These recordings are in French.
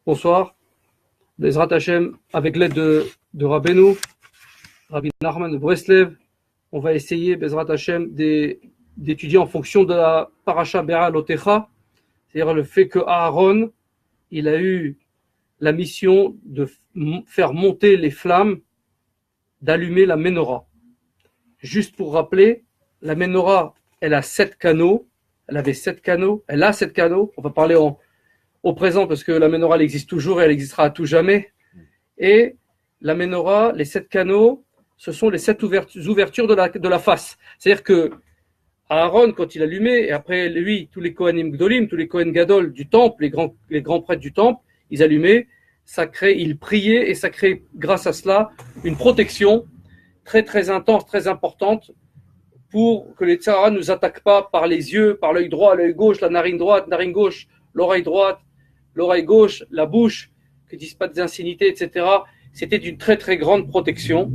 Bonsoir. Bezrat Hashem, avec l'aide de Rabbeinu, Rabbi Nachman de Breslev, on va essayer, Bezrat Hashem, d'étudier en fonction de la Parasha Be'al Lotecha, c'est-à-dire le fait que Aaron, il a eu la mission de faire monter les flammes, d'allumer la menorah. Juste pour rappeler, la menorah, elle a 7 canaux, elle avait 7 canaux, elle a 7 canaux, on va parler au présent parce que la menorah elle existe toujours et elle existera à tout jamais. Et la menorah, les 7 canaux, ce sont les 7 ouvertures de la face. C'est-à-dire que Aaron, quand il allumait, et après lui, tous les Kohanim Gdolim, tous les Kohen Gadol du temple, les grands prêtres du temple, ils allumaient, ils priaient et ça crée, grâce à cela, une protection très très intense, très importante pour que les Tsara ne nous attaquent pas par les yeux, par l'œil droit, l'œil gauche, la narine droite, narine gauche, l'oreille droite, l'oreille gauche, la bouche, que disent pas des insignités, etc. C'était d'une très très grande protection.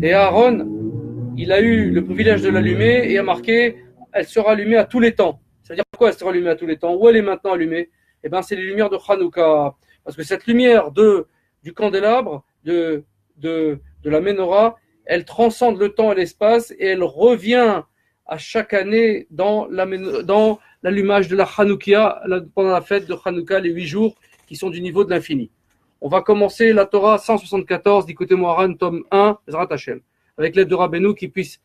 Et Aaron, il a eu le privilège de l'allumer et a marqué, elle sera allumée à tous les temps. Ça veut dire quoi elle sera allumée à tous les temps? Où elle est maintenant allumée? Eh bien, c'est les lumières de Hanouka. Parce que cette lumière du candélabre, de la menorah, elle transcende le temps et l'espace et elle revient à chaque année dans l'allumage de la Hanoukia, pendant la fête de Hanouka, les 8 jours qui sont du niveau de l'infini. On va commencer la Torah 174 d'Ikouté Moharan, tome 1, Bezrat Hashem, avec l'aide de Rabbeinu qui puisse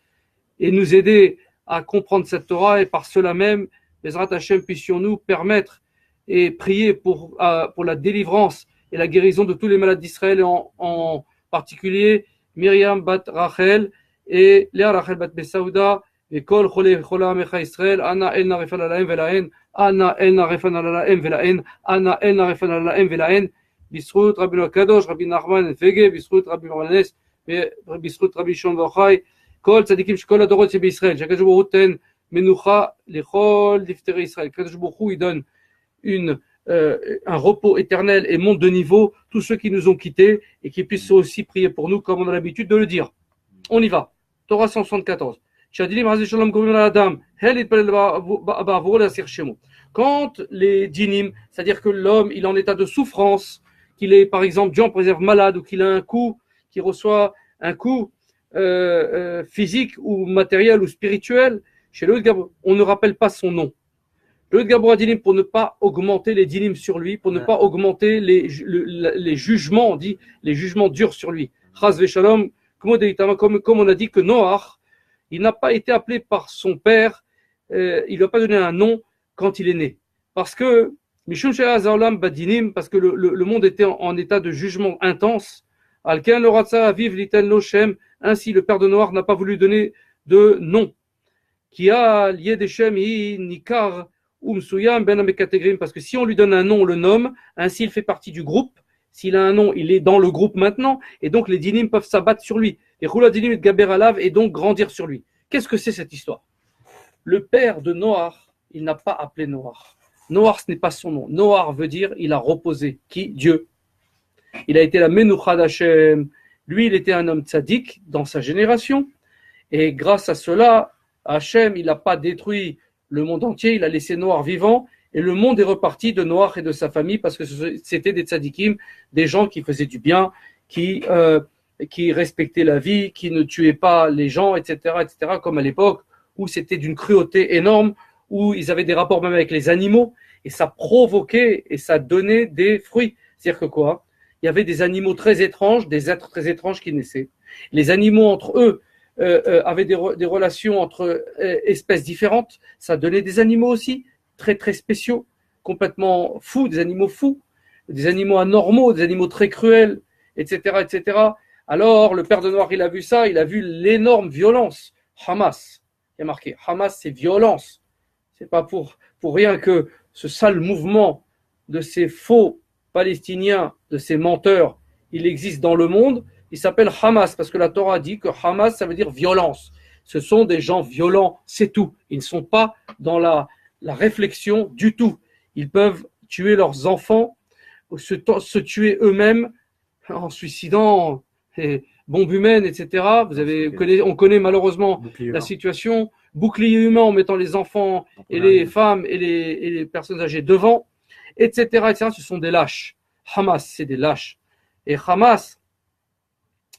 nous aider à comprendre cette Torah et par cela même, Bezrat Hashem, puissions-nous permettre et prier pour la délivrance et la guérison de tous les malades d'Israël, en particulier Myriam bat Rachel et Léa Rachel bat Besaouda et Kol Cholé Chola Mecha Israël, Anna El Narefan Alahem Velahen, Anna El Narefan Alahem Velahen, Anna El Narefan Alahem Velahen, Bisrout Rabbi Kadosh, Rabbi Nachman Fege, Bisrout Rabbi Manes, Bisrout Rabbi Shon Bachai, Kol Tzadikim Shkol Adorot Sebe Israël, Shakadosh Baruch Ten Menucha Lechol Difteri Israël. Shakadosh Baruch il donne un repos éternel et monte de niveau tous ceux qui nous ont quittés et qui puissent aussi prier pour nous comme on a l'habitude de le dire. On y va. Torah 174. Quand les dinim, c'est-à-dire que l'homme il est en état de souffrance, qu'il est par exemple, Dieu en préserve, malade, ou qu'il a un coup, qu'il reçoit un coup physique ou matériel ou spirituel, chez le Gabor, on ne rappelle pas son nom. Le Gabor a dinim pour ne pas augmenter les dinim sur lui, pour ne pas augmenter les jugements, on dit, les jugements durs sur lui. Chaz v'shalom, comme on a dit que Noach, il n'a pas été appelé par son père, il ne lui a pas donné un nom quand il est né. Parce que, parce que le monde était en état de jugement intense. Alken le ratza vive liten lo shem, ainsi le père de Noach n'a pas voulu donner de nom. Qui a lié des shem nikar parce que si on lui donne un nom, on le nomme, ainsi il fait partie du groupe. S'il a un nom, il est dans le groupe maintenant, et donc les dinim peuvent s'abattre sur lui. Et Chula dinim et gaber alav, et donc grandir sur lui. Qu'est-ce que c'est cette histoire? Le père de Noach, il n'a pas appelé Noach. Noach, ce n'est pas son nom. Noach veut dire, il a reposé. Qui? Dieu. Il a été la Menucha d'Hachem. Lui, il était un homme tzaddik dans sa génération, et grâce à cela, Hachem, il n'a pas détruit le monde entier, il a laissé Noach vivant, et le monde est reparti de Noach et de sa famille, parce que c'était des tzadikim, des gens qui faisaient du bien, qui respectaient la vie, qui ne tuaient pas les gens, etc., comme à l'époque, où c'était d'une cruauté énorme, où ils avaient des rapports même avec les animaux, et ça provoquait, et ça donnait des fruits. C'est-à-dire que quoi? Il y avait des animaux très étranges, des êtres très étranges qui naissaient. Les animaux entre eux, avaient des relations entre espèces différentes, ça donnait des animaux aussi, très très spéciaux, complètement fous, des animaux anormaux, des animaux très cruels, etc. Alors, le père de Noach, il a vu ça, il a vu l'énorme violence. Hamas, il y a marqué, Hamas c'est violence. C'est pas pour rien que ce sale mouvement de ces faux Palestiniens, de ces menteurs, il existe dans le monde. Il s'appelle Hamas, parce que la Torah dit que Hamas, ça veut dire violence. Ce sont des gens violents, c'est tout. Ils ne sont pas dans la réflexion du tout. Ils peuvent tuer leurs enfants, se tuer eux-mêmes en suicidant, bombes humaines, etc. On connaît malheureusement la situation. Bouclier humain en mettant les enfants et les femmes et les personnes âgées devant, etc. Ce sont des lâches. Hamas, c'est des lâches. Et Hamas,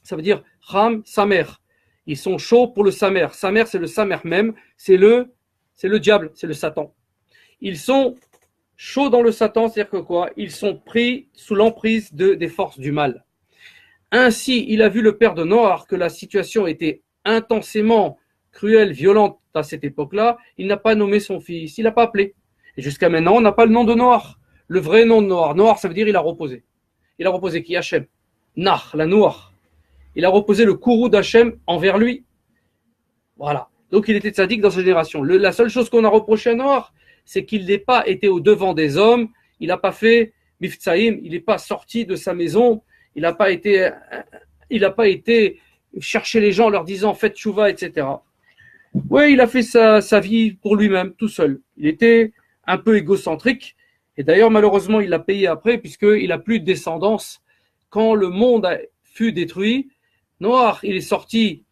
ça veut dire Ham, Samer. Ils sont chauds pour le Samer. Samer, c'est le Samer même, c'est le diable, c'est le Satan. Ils sont chauds dans le Satan, c'est-à-dire que quoi? Ils sont pris sous l'emprise des forces du mal. Ainsi, il a vu le père de Noach que la situation était intensément cruelle, violente à cette époque-là. Il n'a pas nommé son fils, il n'a pas appelé. Et jusqu'à maintenant, on n'a pas le nom de Noach. Le vrai nom de Noach. Noach, ça veut dire il a reposé. Il a reposé qui? Hachem. Nach, la Noach. Il a reposé le courroux d'Hachem envers lui. Voilà. Donc il était tzaddik dans sa génération. La seule chose qu'on a reproché à Noach, c'est qu'il n'ait pas été au devant des hommes. Il n'a pas fait miftsaïm. Il n'est pas sorti de sa maison. Il n'a pas été chercher les gens en leur disant faites tchouva, etc. Oui, il a fait sa vie pour lui-même, tout seul. Il était un peu égocentrique. Et d'ailleurs, malheureusement, il l'a payé après, puisqu'il n'a plus de descendance. Quand le monde fut détruit, Noach, il est sorti,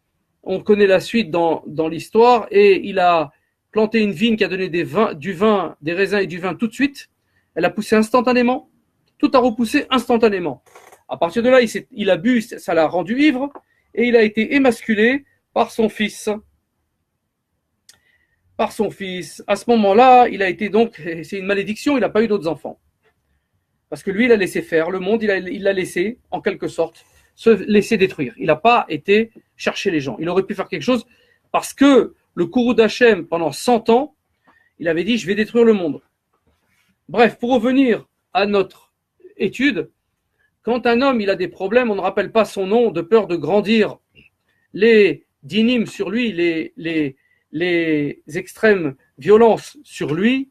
on connaît la suite dans l'histoire, et il a planté une vigne qui a donné du vin, des raisins et du vin tout de suite. Elle a poussé instantanément. Tout a repoussé instantanément. À partir de là, il a bu, ça l'a rendu ivre, et il a été émasculé par son fils. À ce moment-là, il a été donc, c'est une malédiction, il n'a pas eu d'autres enfants. Parce que lui, il a laissé faire le monde, il l'a laissé, en quelque sorte, se laisser détruire. Il n'a pas été chercher les gens. Il aurait pu faire quelque chose parce que le courroux d'Hachem, pendant 100 ans, il avait dit, je vais détruire le monde. Bref, pour revenir à notre étude, quand un homme il a des problèmes, on ne rappelle pas son nom de peur de grandir les dynimes sur lui, les extrêmes violences sur lui,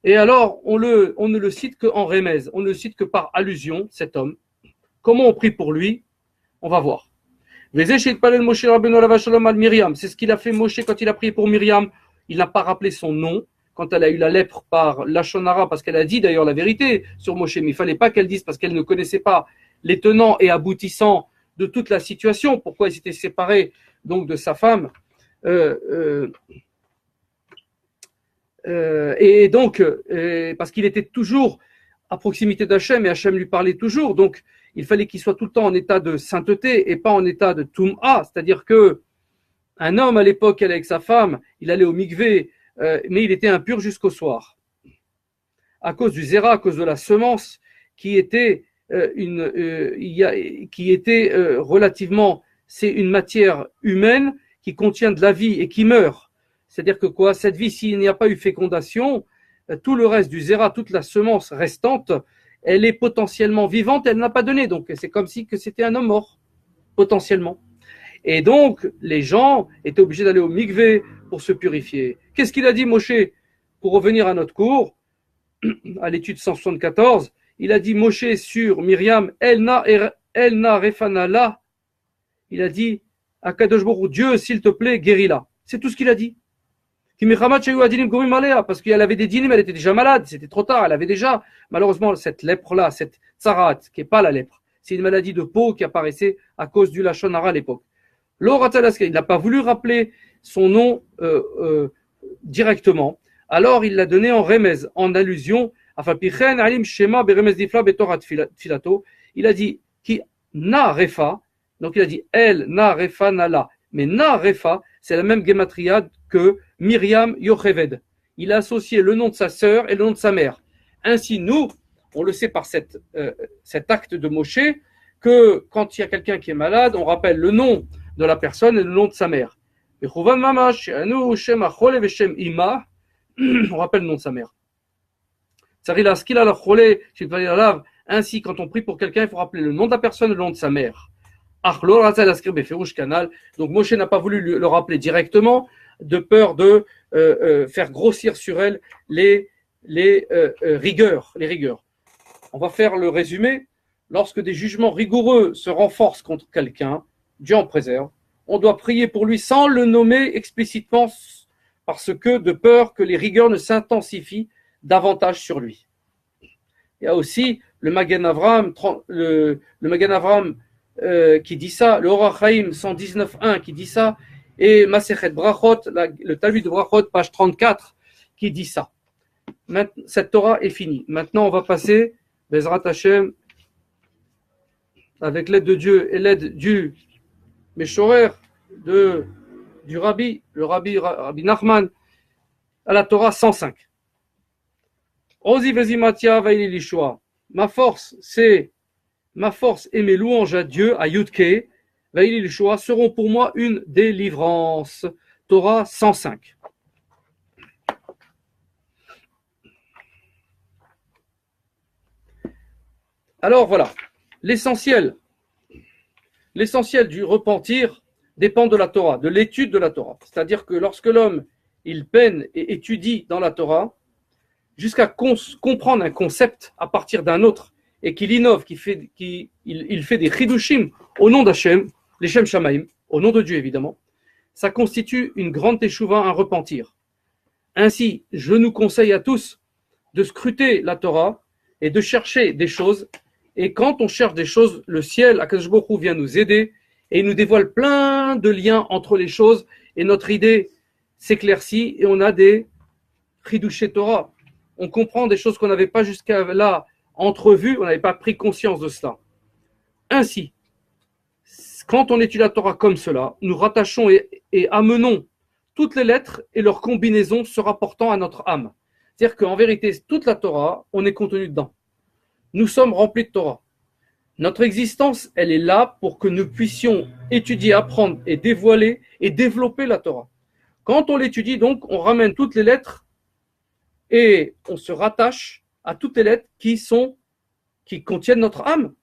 et alors on ne le cite qu'en remèze, on ne le cite que par allusion, cet homme. Comment on prie pour lui? On va voir. C'est ce qu'il a fait Moshe quand il a prié pour Myriam. Il n'a pas rappelé son nom quand elle a eu la lèpre par Lachon Hara, parce qu'elle a dit d'ailleurs la vérité sur Moshe, mais il ne fallait pas qu'elle dise parce qu'elle ne connaissait pas les tenants et aboutissants de toute la situation, pourquoi il s'était séparé donc de sa femme. Et donc, parce qu'il était toujours à proximité d'Hachem et Hachem lui parlait toujours, donc il fallait qu'il soit tout le temps en état de sainteté et pas en état de tum'a, c'est-à-dire que un homme à l'époque, il allait avec sa femme, il allait au mikvé, mais il était impur jusqu'au soir. À cause du zéra, à cause de la semence qui était relativement, c'est une matière humaine qui contient de la vie et qui meurt. C'est-à-dire que quoi, cette vie, s'il n'y a pas eu fécondation, tout le reste du zéra, toute la semence restante, elle est potentiellement vivante, elle n'a pas donné. Donc c'est comme si que c'était un homme mort, potentiellement. Et donc, les gens étaient obligés d'aller au mikvé pour se purifier. Qu'est-ce qu'il a dit, Moshe? Pour revenir à notre cours, à l'étude 174, il a dit, Moshe sur Myriam, Elna refanala, il a dit, Akadosh Baruch Hu, Dieu, s'il te plaît, guéris-la. C'est tout ce qu'il a dit. Parce qu'elle avait des dynim, elle était déjà malade, c'était trop tard, elle avait déjà, malheureusement, cette lèpre-là, cette tsarat, qui n'est pas la lèpre, c'est une maladie de peau qui apparaissait à cause du Lachon Hara à l'époque. Il n'a pas voulu rappeler son nom directement, alors il l'a donné en remez, en allusion. Il a dit qui na refa, donc il a dit elle na refa nala, mais na refa, c'est la même gematria que Myriam Yocheved. Il a associé le nom de sa sœur et le nom de sa mère. Ainsi, nous, on le sait par cet acte de Moshe, que quand il y a quelqu'un qui est malade, on rappelle le nom de la personne et le nom de sa mère. On rappelle le nom de sa mère. Ainsi, quand on prie pour quelqu'un, il faut rappeler le nom de la personne et le nom de sa mère. Donc Moshe n'a pas voulu le rappeler directement, de peur de faire grossir sur elle les rigueurs. On va faire le résumé. Lorsque des jugements rigoureux se renforcent contre quelqu'un, Dieu en préserve, on doit prier pour lui sans le nommer explicitement, parce que de peur que les rigueurs ne s'intensifient davantage sur lui. Il y a aussi le Magen Avraham, qui dit ça, le Orach Chaim 119.1 qui dit ça, et Masechet Brachot, le Talmud de Brachot, page 34, qui dit ça. Cette Torah est finie. Maintenant, on va passer, Bezrat Hashem, avec l'aide de Dieu et l'aide du Meshorer, du Rabbi, Rabbi Nachman, à la Torah 105. Ozi vezimatia vaili lishua. Ma force et mes louanges à Dieu, à Yudke, vaili lishua, seront pour moi une délivrance. Torah 105. Alors voilà, l'essentiel du repentir dépend de la Torah, de l'étude de la Torah. C'est-à-dire que lorsque l'homme, il peine et étudie dans la Torah, jusqu'à comprendre un concept à partir d'un autre, et qu'il innove, il fait des chidushim au nom d'Hachem, les Shem Shamaim, au nom de Dieu évidemment, ça constitue une grande teshuva, un repentir. Ainsi, je nous conseille à tous de scruter la Torah et de chercher des choses. Et quand on cherche des choses, le ciel, Akadosh Baruch Hu, vient nous aider et il nous dévoile plein de liens entre les choses et notre idée s'éclaircit et on a des chidushé Torah. On comprend des choses qu'on n'avait pas jusqu'à là entrevues, on n'avait pas pris conscience de cela. Ainsi, quand on étudie la Torah comme cela, nous rattachons et amenons toutes les lettres et leurs combinaisons se rapportant à notre âme. C'est-à-dire qu'en vérité, toute la Torah, on est contenu dedans. Nous sommes remplis de Torah. Notre existence, elle est là pour que nous puissions étudier, apprendre et dévoiler et développer la Torah. Quand on l'étudie, donc, on ramène toutes les lettres et on se rattache à toutes les lettres qui contiennent notre âme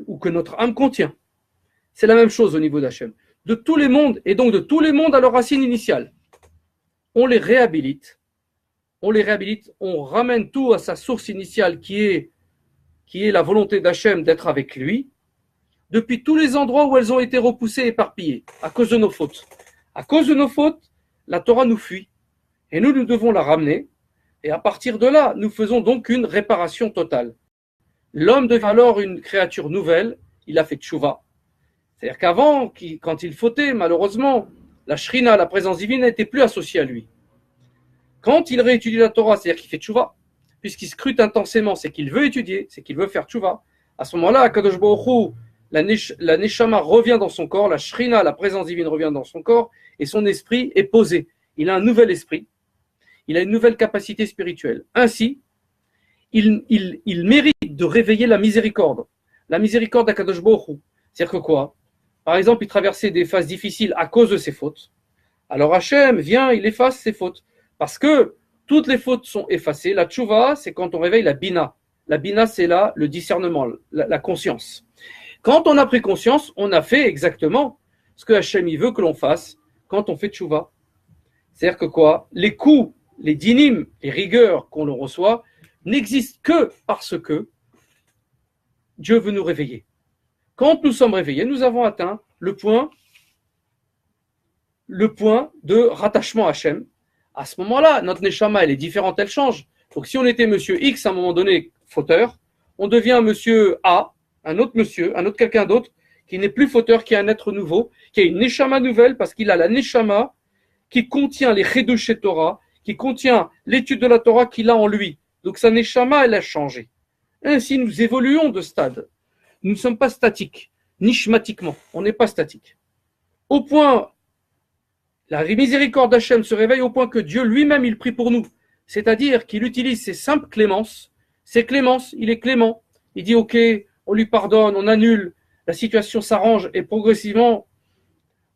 ou que notre âme contient. C'est la même chose au niveau d'Hachem. De tous les mondes, et donc de tous les mondes à leur racine initiale. On les réhabilite, on ramène tout à sa source initiale qui est la volonté d'Hachem d'être avec lui, depuis tous les endroits où elles ont été repoussées et éparpillées, à cause de nos fautes. À cause de nos fautes, la Torah nous fuit, et nous devons la ramener, et à partir de là, nous faisons donc une réparation totale. L'homme devient alors une créature nouvelle, il a fait tchouva. C'est-à-dire qu'avant, quand il fautait, malheureusement, la shrina, la présence divine, n'était plus associée à lui. Quand il réétudie la Torah, c'est-à-dire qu'il fait tchouva, puisqu'il scrute intensément, c'est qu'il veut étudier, c'est qu'il veut faire tchouva. À ce moment-là, Kadosh Baruch Hu, la neshama revient dans son corps, la shrina, la présence divine revient dans son corps, et son esprit est posé. Il a un nouvel esprit, il a une nouvelle capacité spirituelle. Ainsi, il mérite de réveiller la miséricorde d'Akadosh Baruch Hu. C'est-à-dire que quoi? Par exemple, il traversait des phases difficiles à cause de ses fautes. Alors Hachem vient, il efface ses fautes. Parce que toutes les fautes sont effacées. La tchouva, c'est quand on réveille la bina. La bina, c'est là le discernement, la conscience. Quand on a pris conscience, on a fait exactement ce que Hachem il veut que l'on fasse quand on fait tchouva. C'est-à-dire que quoi? Les coups, les dinim, les rigueurs qu'on reçoit n'existent que parce que Dieu veut nous réveiller. Quand nous sommes réveillés, nous avons atteint le point de rattachement à Hachem. À ce moment-là, notre neshama, elle est différente, elle change. Donc si on était monsieur X à un moment donné fauteur, on devient monsieur A, un autre quelqu'un d'autre, qui n'est plus fauteur, qui est un être nouveau, qui a une neshama nouvelle, parce qu'il a la neshama qui contient les chidushé Torah, qui contient l'étude de la Torah qu'il a en lui. Donc sa neshama, elle a changé. Ainsi, nous évoluons de stade. Nous ne sommes pas statiques, nishmatiquement, on n'est pas statique. Au point, la miséricorde d'Hachem se réveille au point que Dieu lui-même, il prie pour nous. C'est-à-dire qu'il utilise ses simples clémences. Ses clémences, il est clément. Il dit, ok, on lui pardonne, on annule, la situation s'arrange et progressivement,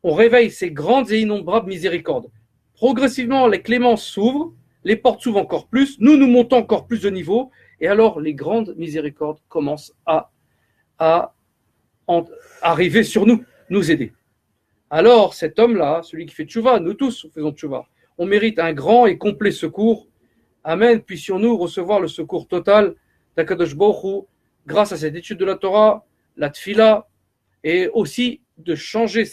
on réveille ces grandes et innombrables miséricordes. Progressivement, les clémences s'ouvrent, les portes s'ouvrent encore plus, nous montons encore plus de niveau et alors les grandes miséricordes commencent à arriver sur nous, nous aider. Alors cet homme-là, celui qui fait tchouva, nous tous faisons tchouva, on mérite un grand et complet secours. Amen, puissions-nous recevoir le secours total d'Akadosh Baruch Hu grâce à cette étude de la Torah, la tfila, et aussi de changer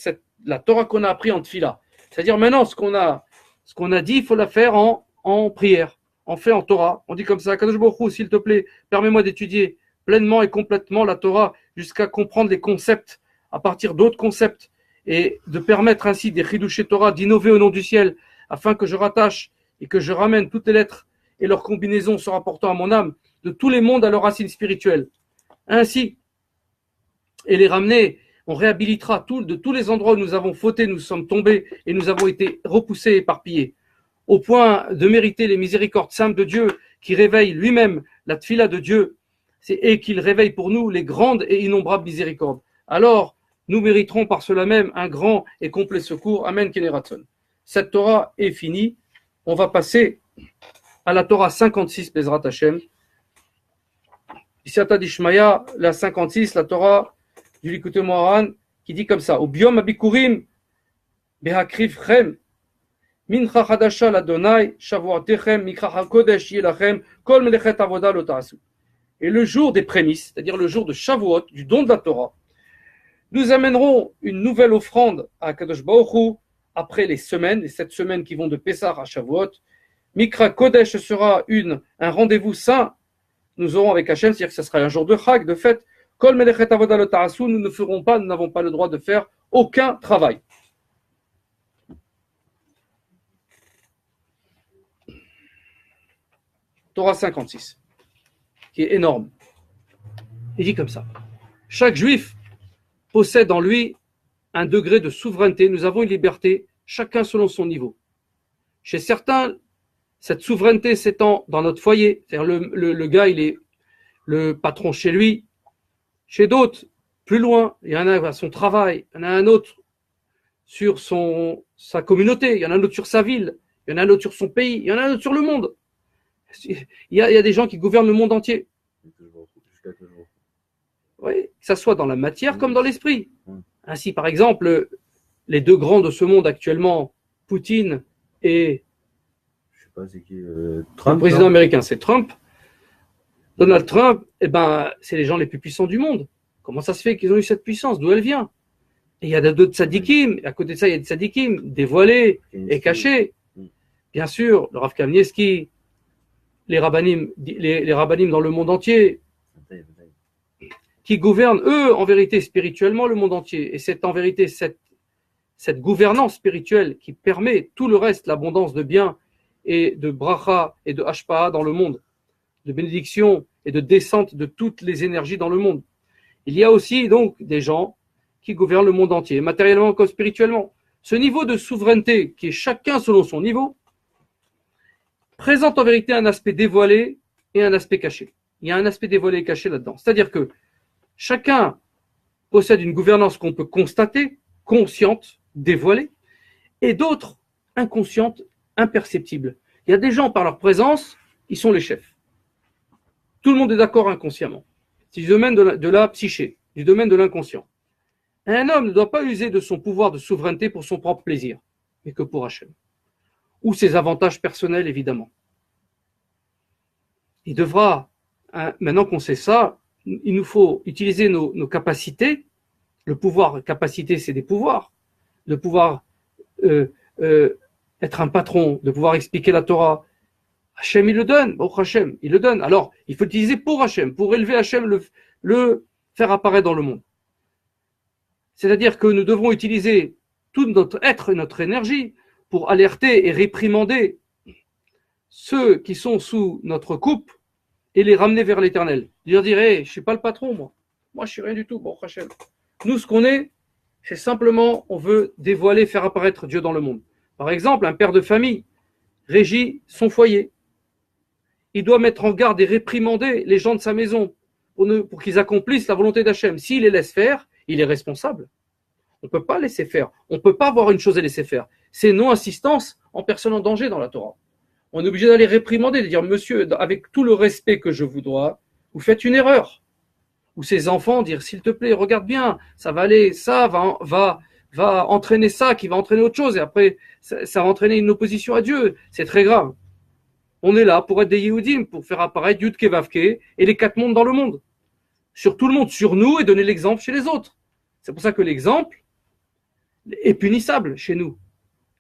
la Torah qu'on a appris en tfila. C'est-à-dire maintenant, ce qu'on a dit, il faut la faire en prière, en fait en Torah. On dit comme ça, Akadosh Baruch Hu, s'il te plaît, permets-moi d'étudier pleinement et complètement la Torah jusqu'à comprendre les concepts à partir d'autres concepts et de permettre ainsi des chidushé Torah d'innover au nom du ciel afin que je rattache et que je ramène toutes les lettres et leurs combinaisons se rapportant à mon âme de tous les mondes à leur racine spirituelle. Ainsi, et les ramener. On réhabilitera de tous les endroits où nous avons fauté, nous sommes tombés et nous avons été repoussés et éparpillés, au point de mériter les miséricordes saintes de Dieu qui réveille lui-même la tfila de Dieu et qu'il réveille pour nous les grandes et innombrables miséricordes. Alors, nous mériterons par cela même un grand et complet secours. Amen, Keneratson. Cette Torah est finie. On va passer à la Torah 56, Bezrat Hashem. Isiata d'Ishmaya, la 56, la Torah du Likutei Moharan, qui dit comme ça: Au biom abikurim, behakrivchem, mincha chadasha l'Adonai, shavuatechem, mikra hakodesh yelachem, kol melechet avoda lo ta'asu. Et le jour des prémices, c'est-à-dire le jour de Shavuot, du don de la Torah, nous amènerons une nouvelle offrande à Kadosh Baruch Hu après les 7 semaines qui vont de Pessah à Shavuot. Mikra Kodesh sera un rendez-vous saint. Nous aurons avec Hachem, c'est-à-dire que ce sera un jour de Chag, de fête. Kol melechet avoda lo ta'asu, nous n'avons pas le droit de faire aucun travail. Torah 56, qui est énorme. Il dit comme ça: chaque juif possède en lui un degré de souveraineté. Nous avons une liberté, chacun selon son niveau. Chez certains, cette souveraineté s'étend dans notre foyer, c'est-à-dire le gars, il est le patron chez lui. Chez d'autres, plus loin, il y en a à son travail, il y en a un autre sur sa communauté, il y en a un autre sur sa ville, il y en a un autre sur son pays, il y en a un autre sur le monde. Il y a des gens qui gouvernent le monde entier. Oui, que ce soit dans la matière comme dans l'esprit. Ainsi, par exemple, les deux grands de ce monde actuellement, Poutine et je sais pas, c'est qui, Trump, le président américain, c'est Trump. Donald Trump, c'est les gens les plus puissants du monde. Comment ça se fait qu'ils ont eu cette puissance? D'où elle vient? Et il y a d'autres tzadikim, à côté de ça, il y a des tzadikim dévoilés et cachés. Bien sûr, le Rav Kamenetsky, les rabbanim dans le monde entier, qui gouvernent, eux, en vérité, spirituellement, le monde entier. Et c'est en vérité cette gouvernance spirituelle qui permet tout le reste, l'abondance de biens et de bracha et de hashpaha dans le monde, de bénédiction et de descente de toutes les énergies dans le monde. Il y a aussi donc des gens qui gouvernent le monde entier, matériellement comme spirituellement. Ce niveau de souveraineté, qui est chacun selon son niveau, présente en vérité un aspect dévoilé et un aspect caché. Il y a un aspect dévoilé et caché là-dedans. C'est-à-dire que chacun possède une gouvernance qu'on peut constater, consciente, dévoilée, et d'autres inconscientes, imperceptibles. Il y a des gens, par leur présence, ils sont les chefs. Tout le monde est d'accord inconsciemment. C'est du domaine de la psyché, du domaine de l'inconscient. Un homme ne doit pas user de son pouvoir de souveraineté pour son propre plaisir, mais que pour Hachem. Ou ses avantages personnels, évidemment. Il devra, maintenant qu'on sait ça, il nous faut utiliser nos capacités. Le pouvoir, capacité, c'est des pouvoirs. De pouvoir être un patron, de pouvoir expliquer la Torah. Hachem, il le donne. Baruch Hachem, il le donne. Alors, il faut l'utiliser pour Hachem, pour élever Hachem, le faire apparaître dans le monde. C'est-à-dire que nous devrons utiliser tout notre être et notre énergie pour alerter et réprimander ceux qui sont sous notre coupe et les ramener vers l'éternel. Dire, hey, je ne suis pas le patron, moi. Moi, je ne suis rien du tout, Baruch Hachem. Nous, ce qu'on est, c'est simplement, on veut dévoiler, faire apparaître Dieu dans le monde. Par exemple, un père de famille régit son foyer. Il doit mettre en garde et réprimander les gens de sa maison pour qu'ils accomplissent la volonté d'Hachem. S'il les laisse faire, il est responsable. On ne peut pas laisser faire. On ne peut pas avoir une chose et laisser faire. C'est non-assistance en personne en danger dans la Torah. On est obligé d'aller réprimander, de dire, monsieur, avec tout le respect que je vous dois, vous faites une erreur. Ou ses enfants dire, s'il te plaît, regarde bien, ça va aller, ça va entraîner ça, qui va entraîner autre chose, et après, ça va entraîner une opposition à Dieu. C'est très grave. On est là pour être des Yehudim, pour faire apparaître Yud Kevavke et les 4 mondes dans le monde. Sur tout le monde, sur nous, et donner l'exemple chez les autres. C'est pour ça que l'exemple est punissable chez nous.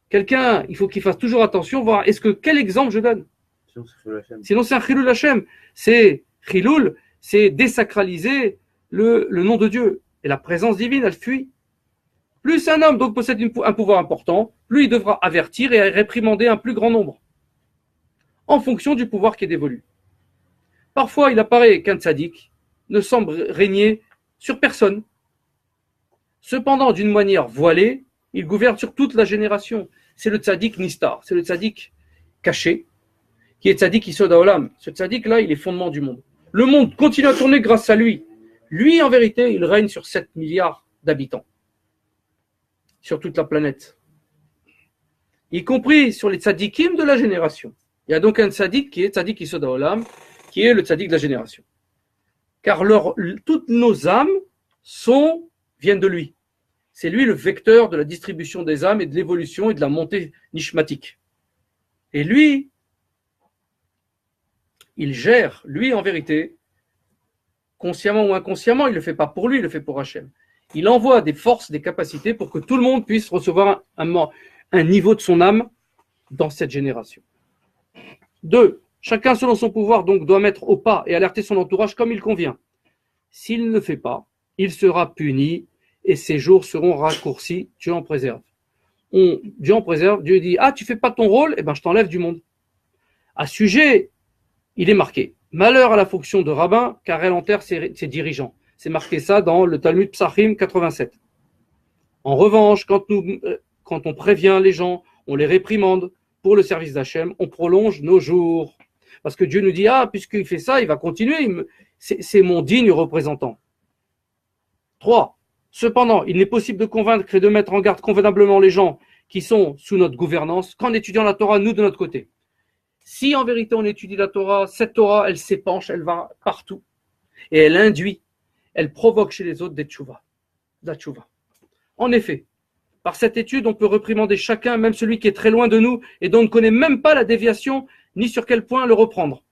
Quelqu'un, il faut qu'il fasse toujours attention, voir quel exemple je donne. Sinon, c'est un Chilul Hashem. C'est Chilul, c'est désacraliser le nom de Dieu. Et la présence divine, elle fuit. Plus un homme donc possède un pouvoir important, plus il devra avertir et réprimander un plus grand nombre, en fonction du pouvoir qui est dévolu. Parfois, il apparaît qu'un tzaddik ne semble régner sur personne. Cependant, d'une manière voilée, il gouverne sur toute la génération. C'est le tzaddik Nistar, c'est le tzaddik caché, qui est tzaddik Yisod HaOlam. Ce tzaddik-là, il est fondement du monde. Le monde continue à tourner grâce à lui. Lui, en vérité, il règne sur 7 milliards d'habitants, sur toute la planète, y compris sur les tzaddikim de la génération. Il y a donc un tzaddik qui est tzaddik Yisod HaOlam, qui est le tzaddik de la génération. Car toutes nos âmes viennent de lui. C'est lui le vecteur de la distribution des âmes et de l'évolution et de la montée nishmatique. Et lui, il gère, lui en vérité, consciemment ou inconsciemment, il ne le fait pas pour lui, il le fait pour Hachem. Il envoie des forces, des capacités pour que tout le monde puisse recevoir un niveau de son âme dans cette génération. 2. Chacun selon son pouvoir donc doit mettre au pas et alerter son entourage comme il convient. S'il ne le fait pas, il sera puni et ses jours seront raccourcis. Dieu en préserve. Dieu en préserve. Dieu dit, tu fais pas ton rôle, je t'enlève du monde. À ce sujet, il est marqué. Malheur à la fonction de rabbin, car elle enterre ses dirigeants. C'est marqué ça dans le Talmud Psachim 87. En revanche, quand on prévient les gens, on les réprimande pour le service d'Hachem, on prolonge nos jours. Parce que Dieu nous dit, puisqu'il fait ça, il va continuer. C'est mon digne représentant. 3. Cependant, il n'est possible de convaincre et de mettre en garde convenablement les gens qui sont sous notre gouvernance qu'en étudiant la Torah, nous, de notre côté. Si en vérité on étudie la Torah, cette Torah, elle s'épanche, elle va partout. Et elle induit, elle provoque chez les autres des tchouva. En effet, par cette étude, on peut réprimander chacun, même celui qui est très loin de nous et dont on ne connaît même pas la déviation, ni sur quel point le reprendre.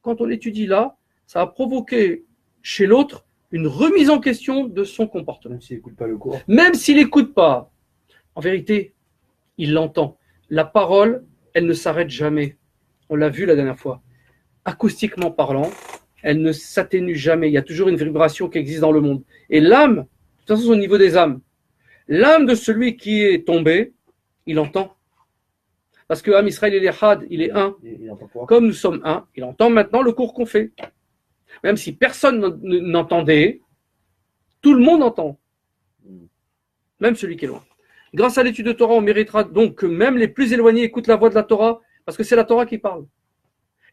Quand on étudie là, ça va provoquer chez l'autre une remise en question de son comportement. Même s'il n'écoute pas le cours. Même s'il n'écoute pas, en vérité, il l'entend. La parole, elle ne s'arrête jamais. On l'a vu la dernière fois. Acoustiquement parlant, elle ne s'atténue jamais. Il y a toujours une vibration qui existe dans le monde. Et l'âme, de toute façon, au niveau des âmes, l'âme de celui qui est tombé, il entend. Parce que Am Israël, il est had, il est un. Il entend quoi ? Comme nous sommes un, il entend maintenant le cours qu'on fait. Même si personne n'entendait, tout le monde entend. Même celui qui est loin. Grâce à l'étude de Torah, on méritera donc que même les plus éloignés écoutent la voix de la Torah, parce que c'est la Torah qui parle.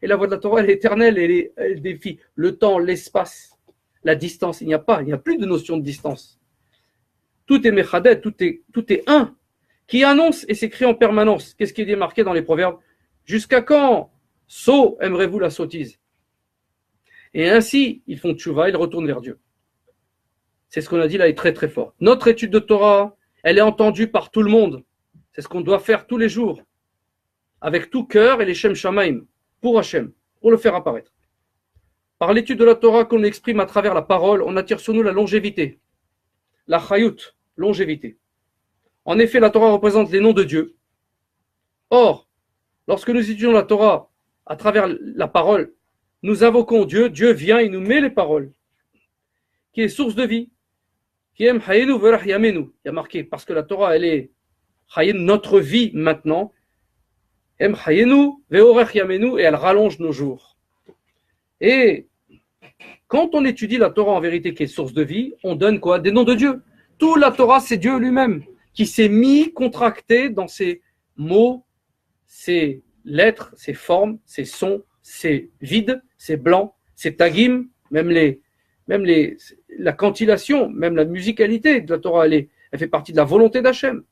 Et la voix de la Torah, elle est éternelle, elle défie le temps, l'espace, la distance. Il n'y a plus de notion de distance. Tout est mechadet, tout est un, qui annonce et s'écrit en permanence. Qu'est-ce qui est marqué dans les proverbes ? Jusqu'à quand, aimerez-vous la sottise ? Et ainsi, ils font tchouva, ils retournent vers Dieu. C'est ce qu'on a dit là, est très très fort. Notre étude de Torah, elle est entendue par tout le monde. C'est ce qu'on doit faire tous les jours. Avec tout cœur et les Shem Shamaim, pour Hachem, pour le faire apparaître. Par l'étude de la Torah qu'on exprime à travers la parole, on attire sur nous la longévité. La chayut, longévité. En effet, la Torah représente les noms de Dieu. Or, lorsque nous étudions la Torah à travers la parole, nous invoquons Dieu, Dieu vient et nous met les paroles, qui est source de vie, qui aime hayenu verach yamenu. Il y a marqué, parce que la Torah, elle est hayenu, notre vie maintenant, aime hayenu veorach yamenu, et elle rallonge nos jours. Et quand on étudie la Torah en vérité, qui est source de vie, on donne quoi ? Des noms de Dieu. Toute la Torah, c'est Dieu lui-même, qui s'est mis contracté dans ses mots, ses lettres, ses formes, ses sons, ses vides, ses blancs, ses tagim, même la cantillation, même la musicalité de la Torah, elle fait partie de la volonté d'Hachem.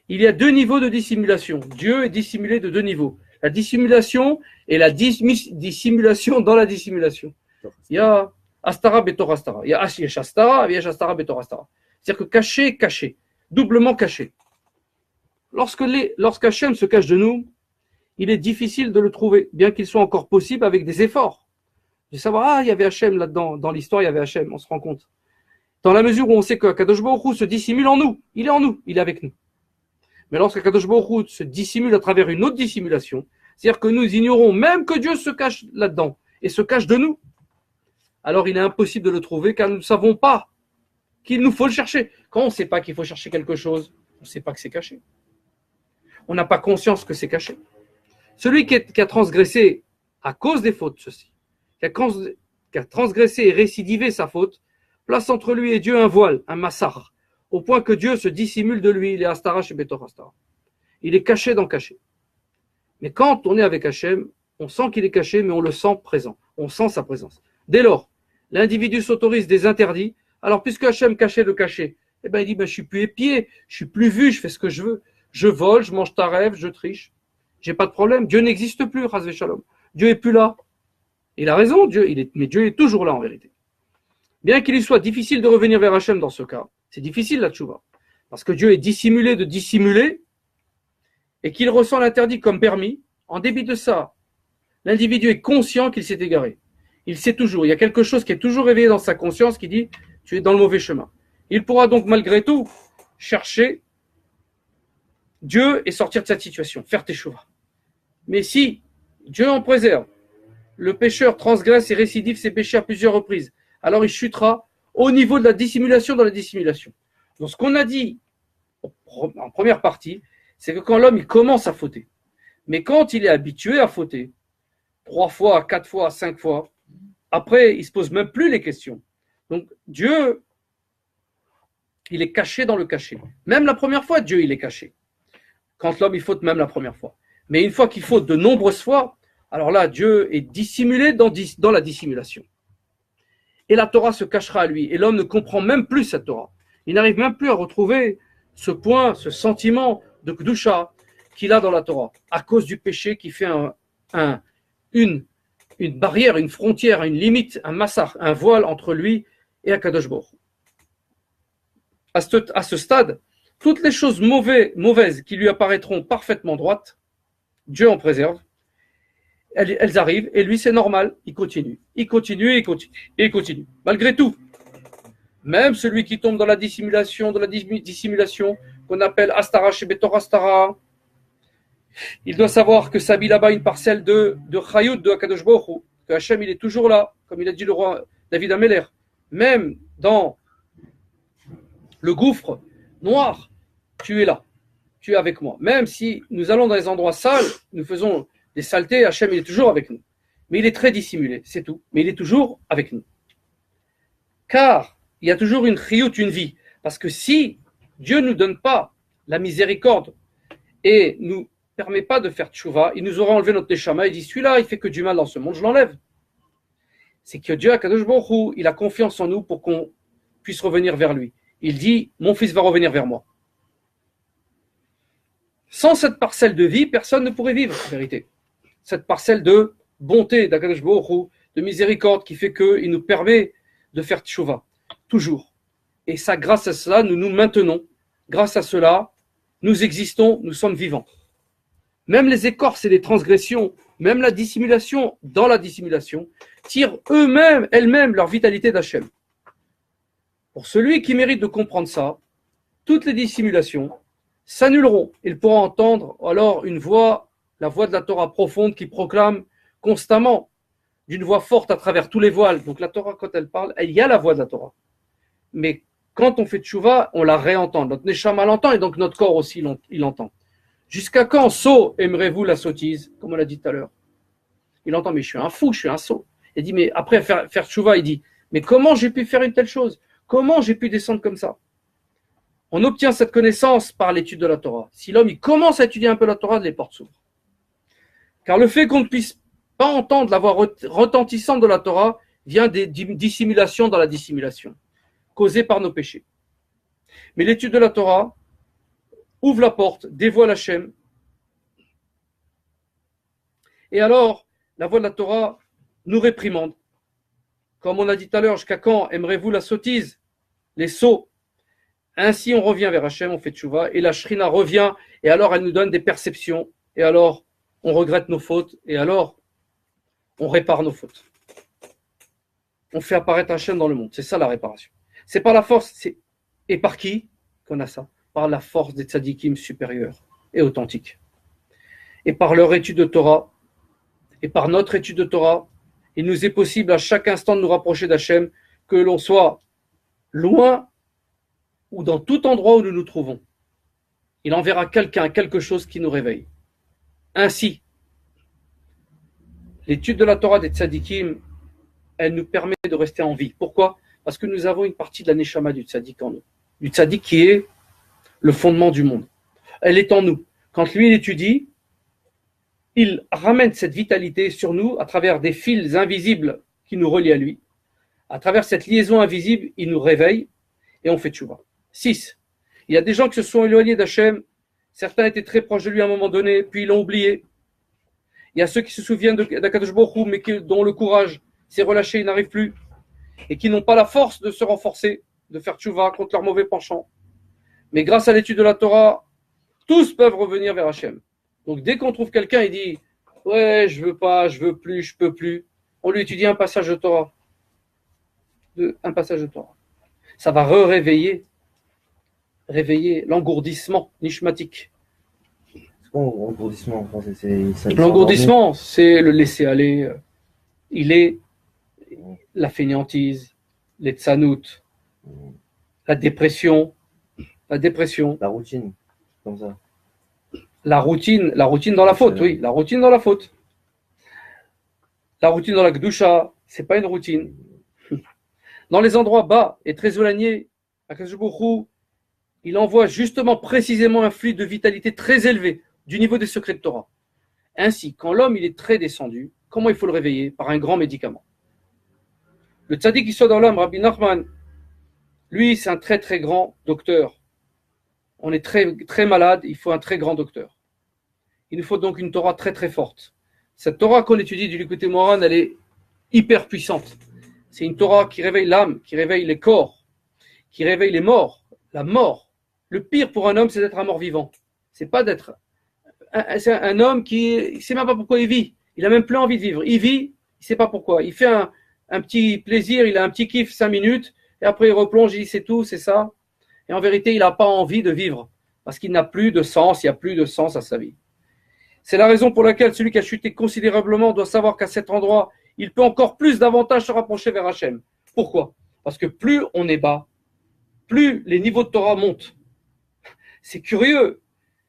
Il y a 2 niveaux de dissimulation. Dieu est dissimulé de 2 niveaux. La dissimulation et la dissimulation dans la dissimulation. Il y a Astara Betor Astara. Il y a Astara et Astara Betor Astara. C'est-à-dire que caché, caché, doublement caché. Lorsqu'Hachem se cache de nous, il est difficile de le trouver, bien qu'il soit encore possible avec des efforts. De savoir, il y avait Hachem là-dedans, dans l'histoire, il y avait Hachem, on se rend compte. Dans la mesure où on sait que Kadosh Baruch Hu se dissimule en nous, il est en nous, il est avec nous. Mais lorsque Kadosh Baruch Hu se dissimule à travers une autre dissimulation, c'est-à-dire que nous ignorons même que Dieu se cache là-dedans et se cache de nous, alors il est impossible de le trouver car nous ne savons pas qu'il nous faut le chercher. Quand on ne sait pas qu'il faut chercher quelque chose, on ne sait pas que c'est caché. On n'a pas conscience que c'est caché. Celui qui a transgressé à cause des fautes, qui a transgressé et récidivé sa faute, place entre lui et Dieu un voile, un massar, au point que Dieu se dissimule de lui. Il est Astara chez Betor Astara. Il est caché dans caché. Mais quand on est avec Hachem, on sent qu'il est caché, mais on le sent présent. On sent sa présence. Dès lors, l'individu s'autorise des interdits. Alors, puisque Hachem cachait le caché, eh ben, il dit, je suis plus épié, je suis plus vu, je fais ce que je veux. Je vole, je mange ta rêve, je triche. J'ai pas de problème. Dieu n'existe plus, Chas v'Shalom. Dieu est plus là. Il a raison, mais Dieu est toujours là en vérité. Bien qu'il lui soit difficile de revenir vers Hachem dans ce cas, c'est difficile la tchouva. Parce que Dieu est dissimulé de dissimuler et qu'il ressent l'interdit comme permis. En dépit de ça, l'individu est conscient qu'il s'est égaré. Il sait toujours, il y a quelque chose qui est toujours réveillé dans sa conscience qui dit « tu es dans le mauvais chemin ». Il pourra donc malgré tout chercher Dieu et sortir de cette situation, faire teshuva. Mais si Dieu en préserve, le pécheur transgresse et récidive ses péchés à plusieurs reprises, alors il chutera au niveau de la dissimulation dans la dissimulation. Donc ce qu'on a dit en première partie, c'est que quand l'homme il commence à fauter, mais quand il est habitué à fauter, 3 fois, 4 fois, 5 fois, après il ne se pose même plus les questions. Donc Dieu, il est caché dans le caché. Même la première fois, Dieu il est caché. Quand l'homme il faute même la première fois. Mais une fois qu'il faute de nombreuses fois, alors là, Dieu est dissimulé dans la dissimulation. Et la Torah se cachera à lui. Et l'homme ne comprend même plus cette Torah. Il n'arrive même plus à retrouver ce point, ce sentiment de Kedusha qu'il a dans la Torah, à cause du péché qui fait une barrière, une frontière, une limite, un massar, un voile entre lui et Akadosh Baruch Hu. À ce stade, toutes les choses mauvaises qui lui apparaîtront parfaitement droites, Dieu en préserve, elles arrivent, et lui c'est normal, il continue. Malgré tout, même celui qui tombe dans la dissimulation, qu'on appelle Astara chez Betor Astara, il doit savoir que s'habille là-bas une parcelle de Chayout de Akadosh Baruch Hu, que Hachem il est toujours là, comme il a dit le roi David Améler, même dans le gouffre noir, tu es là, tu es avec moi. Même si nous allons dans les endroits sales, nous faisons des saletés, Hachem il est toujours avec nous. Mais il est très dissimulé, c'est tout. Mais il est toujours avec nous. Car il y a toujours une chiyut, une vie. Parce que si Dieu ne nous donne pas la miséricorde et ne nous permet pas de faire tchouva, il nous aura enlevé notre neshama, il dit celui-là, il fait que du mal dans ce monde, je l'enlève. C'est que Dieu, Akadosh Baruch Hu, il a confiance en nous pour qu'on puisse revenir vers lui. Il dit, mon fils va revenir vers moi. Sans cette parcelle de vie, personne ne pourrait vivre, en vérité. Cette parcelle de bonté d'Akadosh Baruch Hu, de miséricorde, qui fait qu'il nous permet de faire tchouva, toujours. Et ça, grâce à cela, nous nous maintenons. Grâce à cela, nous existons, nous sommes vivants. Même les écorces et les transgressions, même la dissimulation dans la dissimulation, tirent elles-mêmes leur vitalité d'Hachem. Pour celui qui mérite de comprendre ça, toutes les dissimulations s'annuleront. Il pourra entendre alors une voix, la voix de la Torah profonde qui proclame constamment, d'une voix forte à travers tous les voiles. Donc la Torah, quand elle parle, il y a la voix de la Torah. Mais quand on fait tchouva, on la réentend. Notre neshama l'entend et donc notre corps aussi il l'entend. Jusqu'à quand, sot, aimerez-vous la sottise, comme on l'a dit tout à l'heure? Il entend, mais je suis un fou, je suis un sot. Il dit, mais après faire tchouva, il dit, mais comment j'ai pu faire une telle chose? Comment j'ai pu descendre comme ça? On obtient cette connaissance par l'étude de la Torah. Si l'homme il commence à étudier un peu la Torah, les portes s'ouvrent. Car le fait qu'on ne puisse pas entendre la voix retentissante de la Torah vient des dissimulations dans la dissimulation, causées par nos péchés. Mais l'étude de la Torah ouvre la porte, dévoile Hachem. Et alors, la voix de la Torah nous réprimande. Comme on a dit tout à l'heure, jusqu'à quand aimerez-vous la sottise, les sots? Ainsi, on revient vers Hachem, on fait tchouva, et la Shrina revient, et alors elle nous donne des perceptions, et alors on regrette nos fautes, et alors on répare nos fautes. On fait apparaître Hachem dans le monde. C'est ça la réparation. C'est par la force, et par qui qu'on a ça? Par la force des tzadikim supérieurs et authentiques. Et par leur étude de Torah, et par notre étude de Torah, il nous est possible à chaque instant de nous rapprocher d'Hachem, que l'on soit loin ou dans tout endroit où nous nous trouvons. Il enverra quelque chose qui nous réveille. Ainsi, l'étude de la Torah des tzadikim, elle nous permet de rester en vie. Pourquoi? Parce que nous avons une partie de la neshama du tzaddik en nous. Du tzaddik qui est le fondement du monde. Elle est en nous. Quand lui, il étudie, il ramène cette vitalité sur nous à travers des fils invisibles qui nous relient à lui. À travers cette liaison invisible, il nous réveille et on fait tchouva. 6. Il y a des gens qui se sont éloignés d'Hachem. Certains étaient très proches de lui à un moment donné, puis ils l'ont oublié. Il y a ceux qui se souviennent d'Akadosh Baruch Hu, mais dont le courage s'est relâché, ils n'arrivent plus, et qui n'ont pas la force de se renforcer, de faire tchouva contre leur mauvais penchant. Mais grâce à l'étude de la Torah, tous peuvent revenir vers Hachem. Donc dès qu'on trouve quelqu'un, il dit « Ouais, je veux pas, je veux plus, je peux plus », on lui étudie un passage de Torah. Un passage de Torah. Ça va réveiller l'engourdissement nishmatique. C'est quoi l'engourdissement en français? L'engourdissement, c'est le laisser aller. Il est la fainéantise, les tsanout, la dépression. La routine, comme ça. La routine dans la faute, oui, la routine dans la faute. La routine dans la Gdusha, c'est pas une routine. Dans les endroits bas et très éloignés, Akadosh Baruch Hu, il envoie justement précisément un flux de vitalité très élevé du niveau des secrets de Torah. Ainsi, quand l'homme il est très descendu, comment il faut le réveiller? Par un grand médicament. Le tzaddik qui soit dans l'homme, Rabbi Nachman, lui c'est un très très grand docteur. On est très très malade, il faut un très grand docteur. Il nous faut donc une Torah très très forte. Cette Torah qu'on étudie du Likutei Moharan, elle est hyper puissante. C'est une Torah qui réveille l'âme, qui réveille les corps, qui réveille les morts, la mort. Le pire pour un homme, c'est d'être un mort-vivant. C'est pas d'être c'est un homme qui ne sait même pas pourquoi il vit. Il n'a même plus envie de vivre. Il vit, il ne sait pas pourquoi. Il fait un petit plaisir, il a un petit kiff 5 minutes, et après il replonge, il dit c'est tout, c'est ça. Et en vérité, il n'a pas envie de vivre, parce qu'il n'a plus de sens, il n'y a plus de sens à sa vie. C'est la raison pour laquelle celui qui a chuté considérablement doit savoir qu'à cet endroit, il peut encore plus davantage se rapprocher vers Hachem. Pourquoi? Parce que plus on est bas, plus les niveaux de Torah montent. C'est curieux,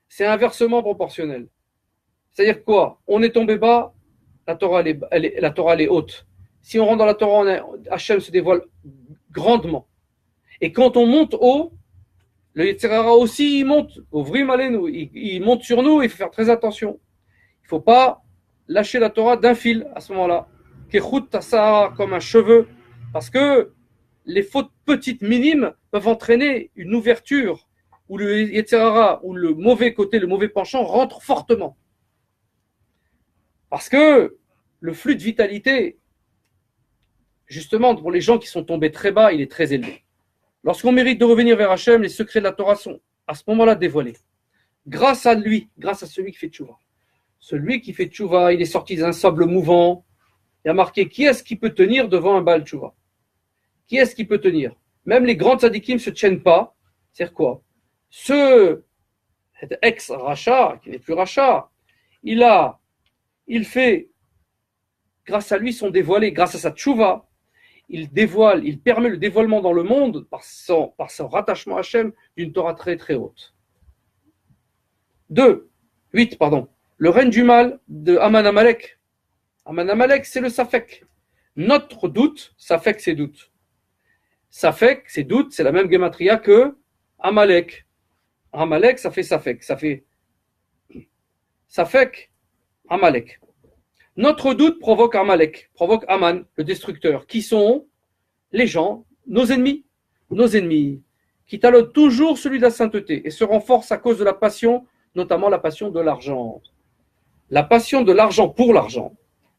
c'est inversement proportionnel. C'est-à-dire quoi? On est tombé bas, la Torah elle est haute. Si on rentre dans la Torah, Hachem se dévoile grandement. Et quand on monte haut, le Yetzer Hara aussi, il monte, il monte sur nous, il faut faire très attention. Il ne faut pas lâcher la Torah d'un fil à ce moment-là. Kechut Tassara, comme un cheveu, parce que les fautes petites, minimes, peuvent entraîner une ouverture où le Yetzer Hara, où le mauvais côté, le mauvais penchant rentre fortement. Parce que le flux de vitalité, justement, pour les gens qui sont tombés très bas, il est très élevé. Lorsqu'on mérite de revenir vers Hachem, les secrets de la Torah sont à ce moment-là dévoilés. Grâce à lui, grâce à celui qui fait tchouva. Celui qui fait tchouva, il est sorti d'un sable mouvant. Il y a marqué qui est-ce qui peut tenir devant un Baal tchouva? Qui est-ce qui peut tenir? Même les grands tzadikim ne se tiennent pas. C'est quoi? Cet ex-Racha, qui n'est plus Racha, il fait, grâce à lui, sont dévoilés, grâce à sa tchouva, il permet le dévoilement dans le monde par son rattachement à Hachem d'une Torah très très haute. 8, le règne du mal de Aman Amalek. Aman Amalek, c'est le Safek. Notre doute, Safek, c'est doute. Safek, c'est doute, c'est la même gematria que Amalek. Amalek, ça fait Safek. Ça fait Safek, Amalek. Notre doute provoque Amalek, provoque Aman, le destructeur, qui sont les gens, nos ennemis, qui talonnent toujours celui de la sainteté et se renforcent à cause de la passion, notamment la passion de l'argent. La passion de l'argent pour l'argent.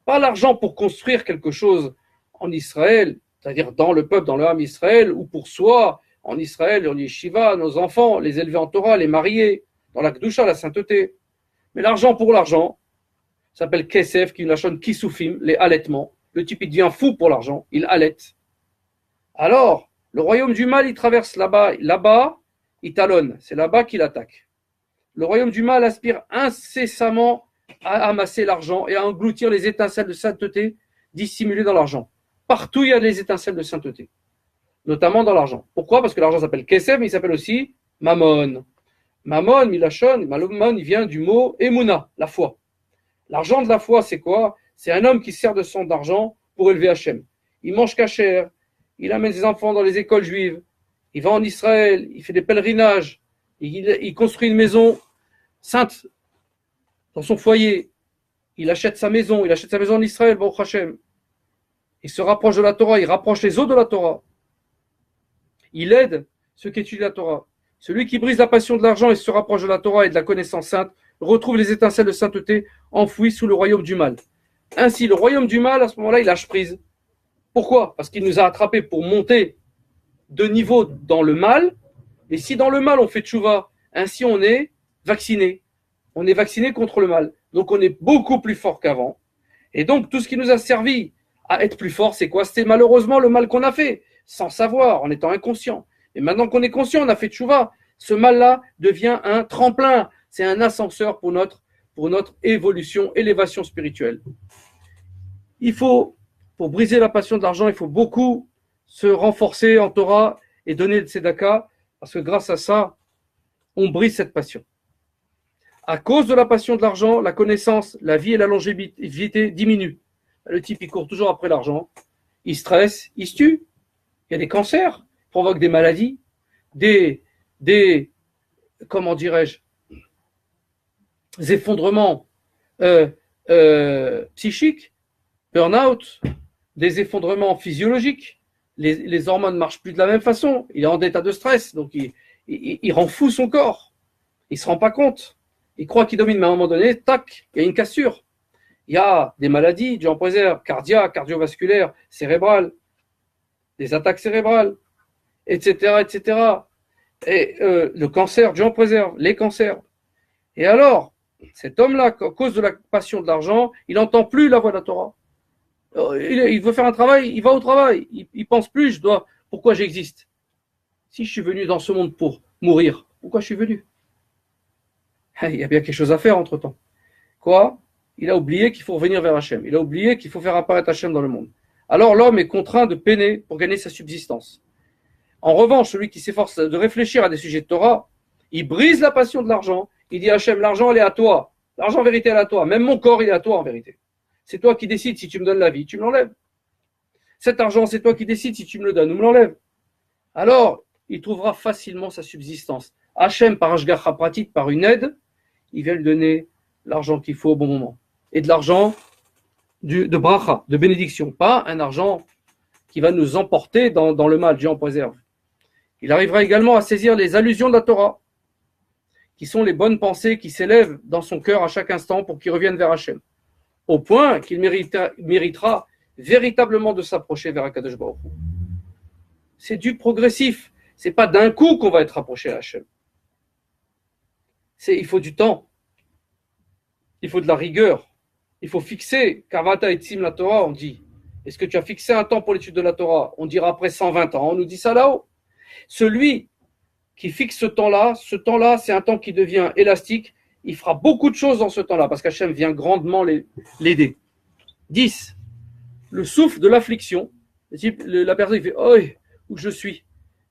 Pas l'argent pour construire quelque chose en Israël, c'est-à-dire dans le peuple, dans le Ham Israël, ou pour soi, en Israël, en Yeshiva, nos enfants, les élever en Torah, les marier, dans la Kedusha, la sainteté. Mais l'argent pour l'argent, ça s'appelle Kesef, qui lachonne Kisufim, les halètements. Le type, il devient fou pour l'argent, il halète. Alors, le royaume du mal, il traverse là-bas, il talonne, c'est là-bas qu'il attaque. Le royaume du mal aspire incessamment à amasser l'argent et à engloutir les étincelles de sainteté dissimulées dans l'argent. Partout, il y a des étincelles de sainteté, notamment dans l'argent. Pourquoi? Parce que l'argent s'appelle Kesef, mais il s'appelle aussi Mammon. Mammon, Milachon, Mammon, il vient du mot Emouna, la foi. L'argent de la foi, c'est quoi? C'est un homme qui sert de son argent pour élever Hachem. Il mange kasher, il amène ses enfants dans les écoles juives, il va en Israël, il fait des pèlerinages, il construit une maison sainte dans son foyer, il achète sa maison en Israël, Baruch Hashem. Il se rapproche de la Torah, il rapproche les autres de la Torah. Il aide ceux qui étudient la Torah. Celui qui brise la passion de l'argent et se rapproche de la Torah et de la connaissance sainte retrouve les étincelles de sainteté enfouies sous le royaume du mal. Ainsi, le royaume du mal, à ce moment-là, il lâche prise. Pourquoi? Parce qu'il nous a attrapés pour monter de niveau dans le mal. Et si dans le mal, on fait tchouva, ainsi on est vacciné. On est vacciné contre le mal. Donc on est beaucoup plus fort qu'avant. Et donc tout ce qui nous a servi à être plus fort, c'est quoi? C'était malheureusement le mal qu'on a fait, sans savoir, en étant inconscient. Et maintenant qu'on est conscient, on a fait tchouva. Ce mal-là devient un tremplin. C'est un ascenseur pour notre évolution, élévation spirituelle. Il faut, pour briser la passion de l'argent, il faut beaucoup se renforcer en Torah et donner le tzedaka, parce que grâce à ça, on brise cette passion. À cause de la passion de l'argent, la connaissance, la vie et la longévité diminuent. Le type, il court toujours après l'argent, il stresse, il se tue. Il y a des cancers, il provoque des maladies, des comment dirais-je, des effondrements psychiques, burn-out, des effondrements physiologiques. Les hormones ne marchent plus de la même façon. Il est en état de stress, donc il rend fou son corps. Il ne se rend pas compte. Il croit qu'il domine, mais à un moment donné, tac, il y a une cassure. Il y a des maladies, Dieu en préserve, cardiaques, cardiovasculaires, cérébrales, des attaques cérébrales, etc., etc. Et le cancer, Dieu en préserve, les cancers. Et alors, cet homme-là, à cause de la passion de l'argent, il n'entend plus la voix de la Torah. Il veut faire un travail, il va au travail. Il pense plus, pourquoi j'existe? Si je suis venu dans ce monde pour mourir, pourquoi je suis venu? Il y a bien quelque chose à faire entre-temps. Quoi? Il a oublié qu'il faut revenir vers Hachem. Il a oublié qu'il faut faire apparaître Hachem dans le monde. Alors l'homme est contraint de peiner pour gagner sa subsistance. En revanche, celui qui s'efforce de réfléchir à des sujets de Torah, il brise la passion de l'argent. Il dit à Hachem, l'argent, elle est à toi. L'argent, en vérité, elle est à toi. Même mon corps, il est à toi, en vérité. C'est toi qui décides si tu me donnes la vie, tu me l'enlèves. Cet argent, c'est toi qui décides si tu me le donnes ou me l'enlèves. Alors, il trouvera facilement sa subsistance. Hachem, par Ashgacha Pratit, par une aide, il vient lui donner l'argent qu'il faut au bon moment. Et de l'argent de bracha, de bénédiction. Pas un argent qui va nous emporter dans le mal, Dieu en préserve. Il arrivera également à saisir les allusions de la Torah, qui sont les bonnes pensées qui s'élèvent dans son cœur à chaque instant pour qu'il revienne vers Hachem. Au point qu'il méritera véritablement de s'approcher vers Akadosh Baruch Hu. C'est du progressif. C'est pas d'un coup qu'on va être approché à Hachem. Il faut du temps. Il faut de la rigueur. Il faut fixer. Kavata et Tzim la Torah, on dit. Est-ce que tu as fixé un temps pour l'étude de la Torah? On dira après 120 ans. On nous dit ça là-haut. Celui qui fixe ce temps-là, c'est un temps qui devient élastique. Il fera beaucoup de choses dans ce temps-là parce qu'Hachem vient grandement l'aider. 10. Le souffle de l'affliction. La personne qui fait « Oh, où je suis ?»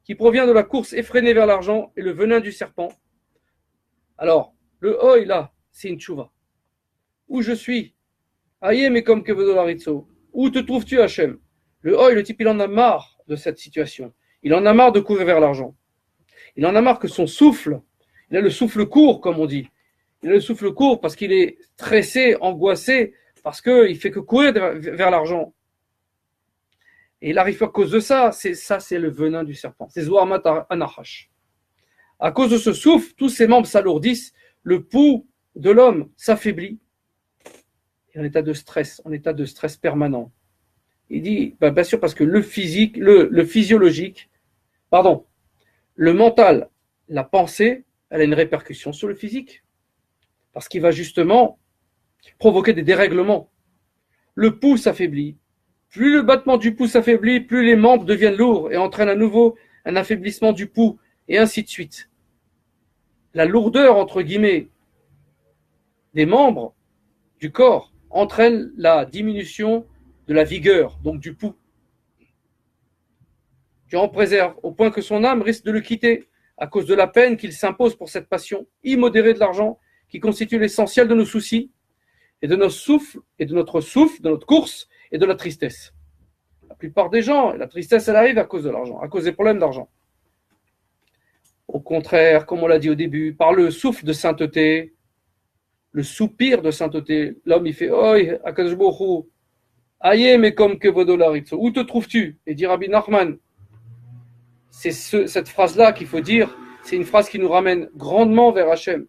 qui provient de la course effrénée vers l'argent et le venin du serpent. Alors, le « Oh » là, c'est une tchouva. Où je suis? Aïe, mais comme Kevodolaritzo. Où te trouves-tu, Hachem? Le « Oh », le type, il en a marre de cette situation. Il en a marre de courir vers l'argent. Il en a marre que son souffle, il a le souffle court, comme on dit. Il a le souffle court parce qu'il est stressé, angoissé, parce qu'il ne fait que courir vers l'argent. Et il arrive à cause de ça, c'est le venin du serpent. C'est Zohamat Anachash. À cause de ce souffle, tous ses membres s'alourdissent, le pouls de l'homme s'affaiblit. Il est en état de stress permanent. Il dit, bien sûr, parce que le physiologique, le mental, la pensée, elle a une répercussion sur le physique. Parce qu'il va justement provoquer des dérèglements. Le pouls s'affaiblit. Plus le battement du pouls s'affaiblit, plus les membres deviennent lourds et entraînent à nouveau un affaiblissement du pouls, et ainsi de suite. La lourdeur, entre guillemets, des membres du corps entraîne la diminution de la vigueur, donc du pouls. Dieu en préserve, au point que son âme risque de le quitter à cause de la peine qu'il s'impose pour cette passion immodérée de l'argent qui constitue l'essentiel de nos soucis et de notre souffle, de notre course et de la tristesse. plupart des gens, la tristesse, elle arrive à cause de l'argent, à cause des problèmes d'argent. Au contraire, comme on l'a dit au début, par le souffle de sainteté, le soupir de sainteté, l'homme il fait Oi, Akadosh Baruch Hu, aïe, mais comme que Vodolaritzo, où te trouves-tu? Et dit Rabbi Nachman, c'est cette phrase-là qu'il faut dire, c'est une phrase qui nous ramène grandement vers Hachem.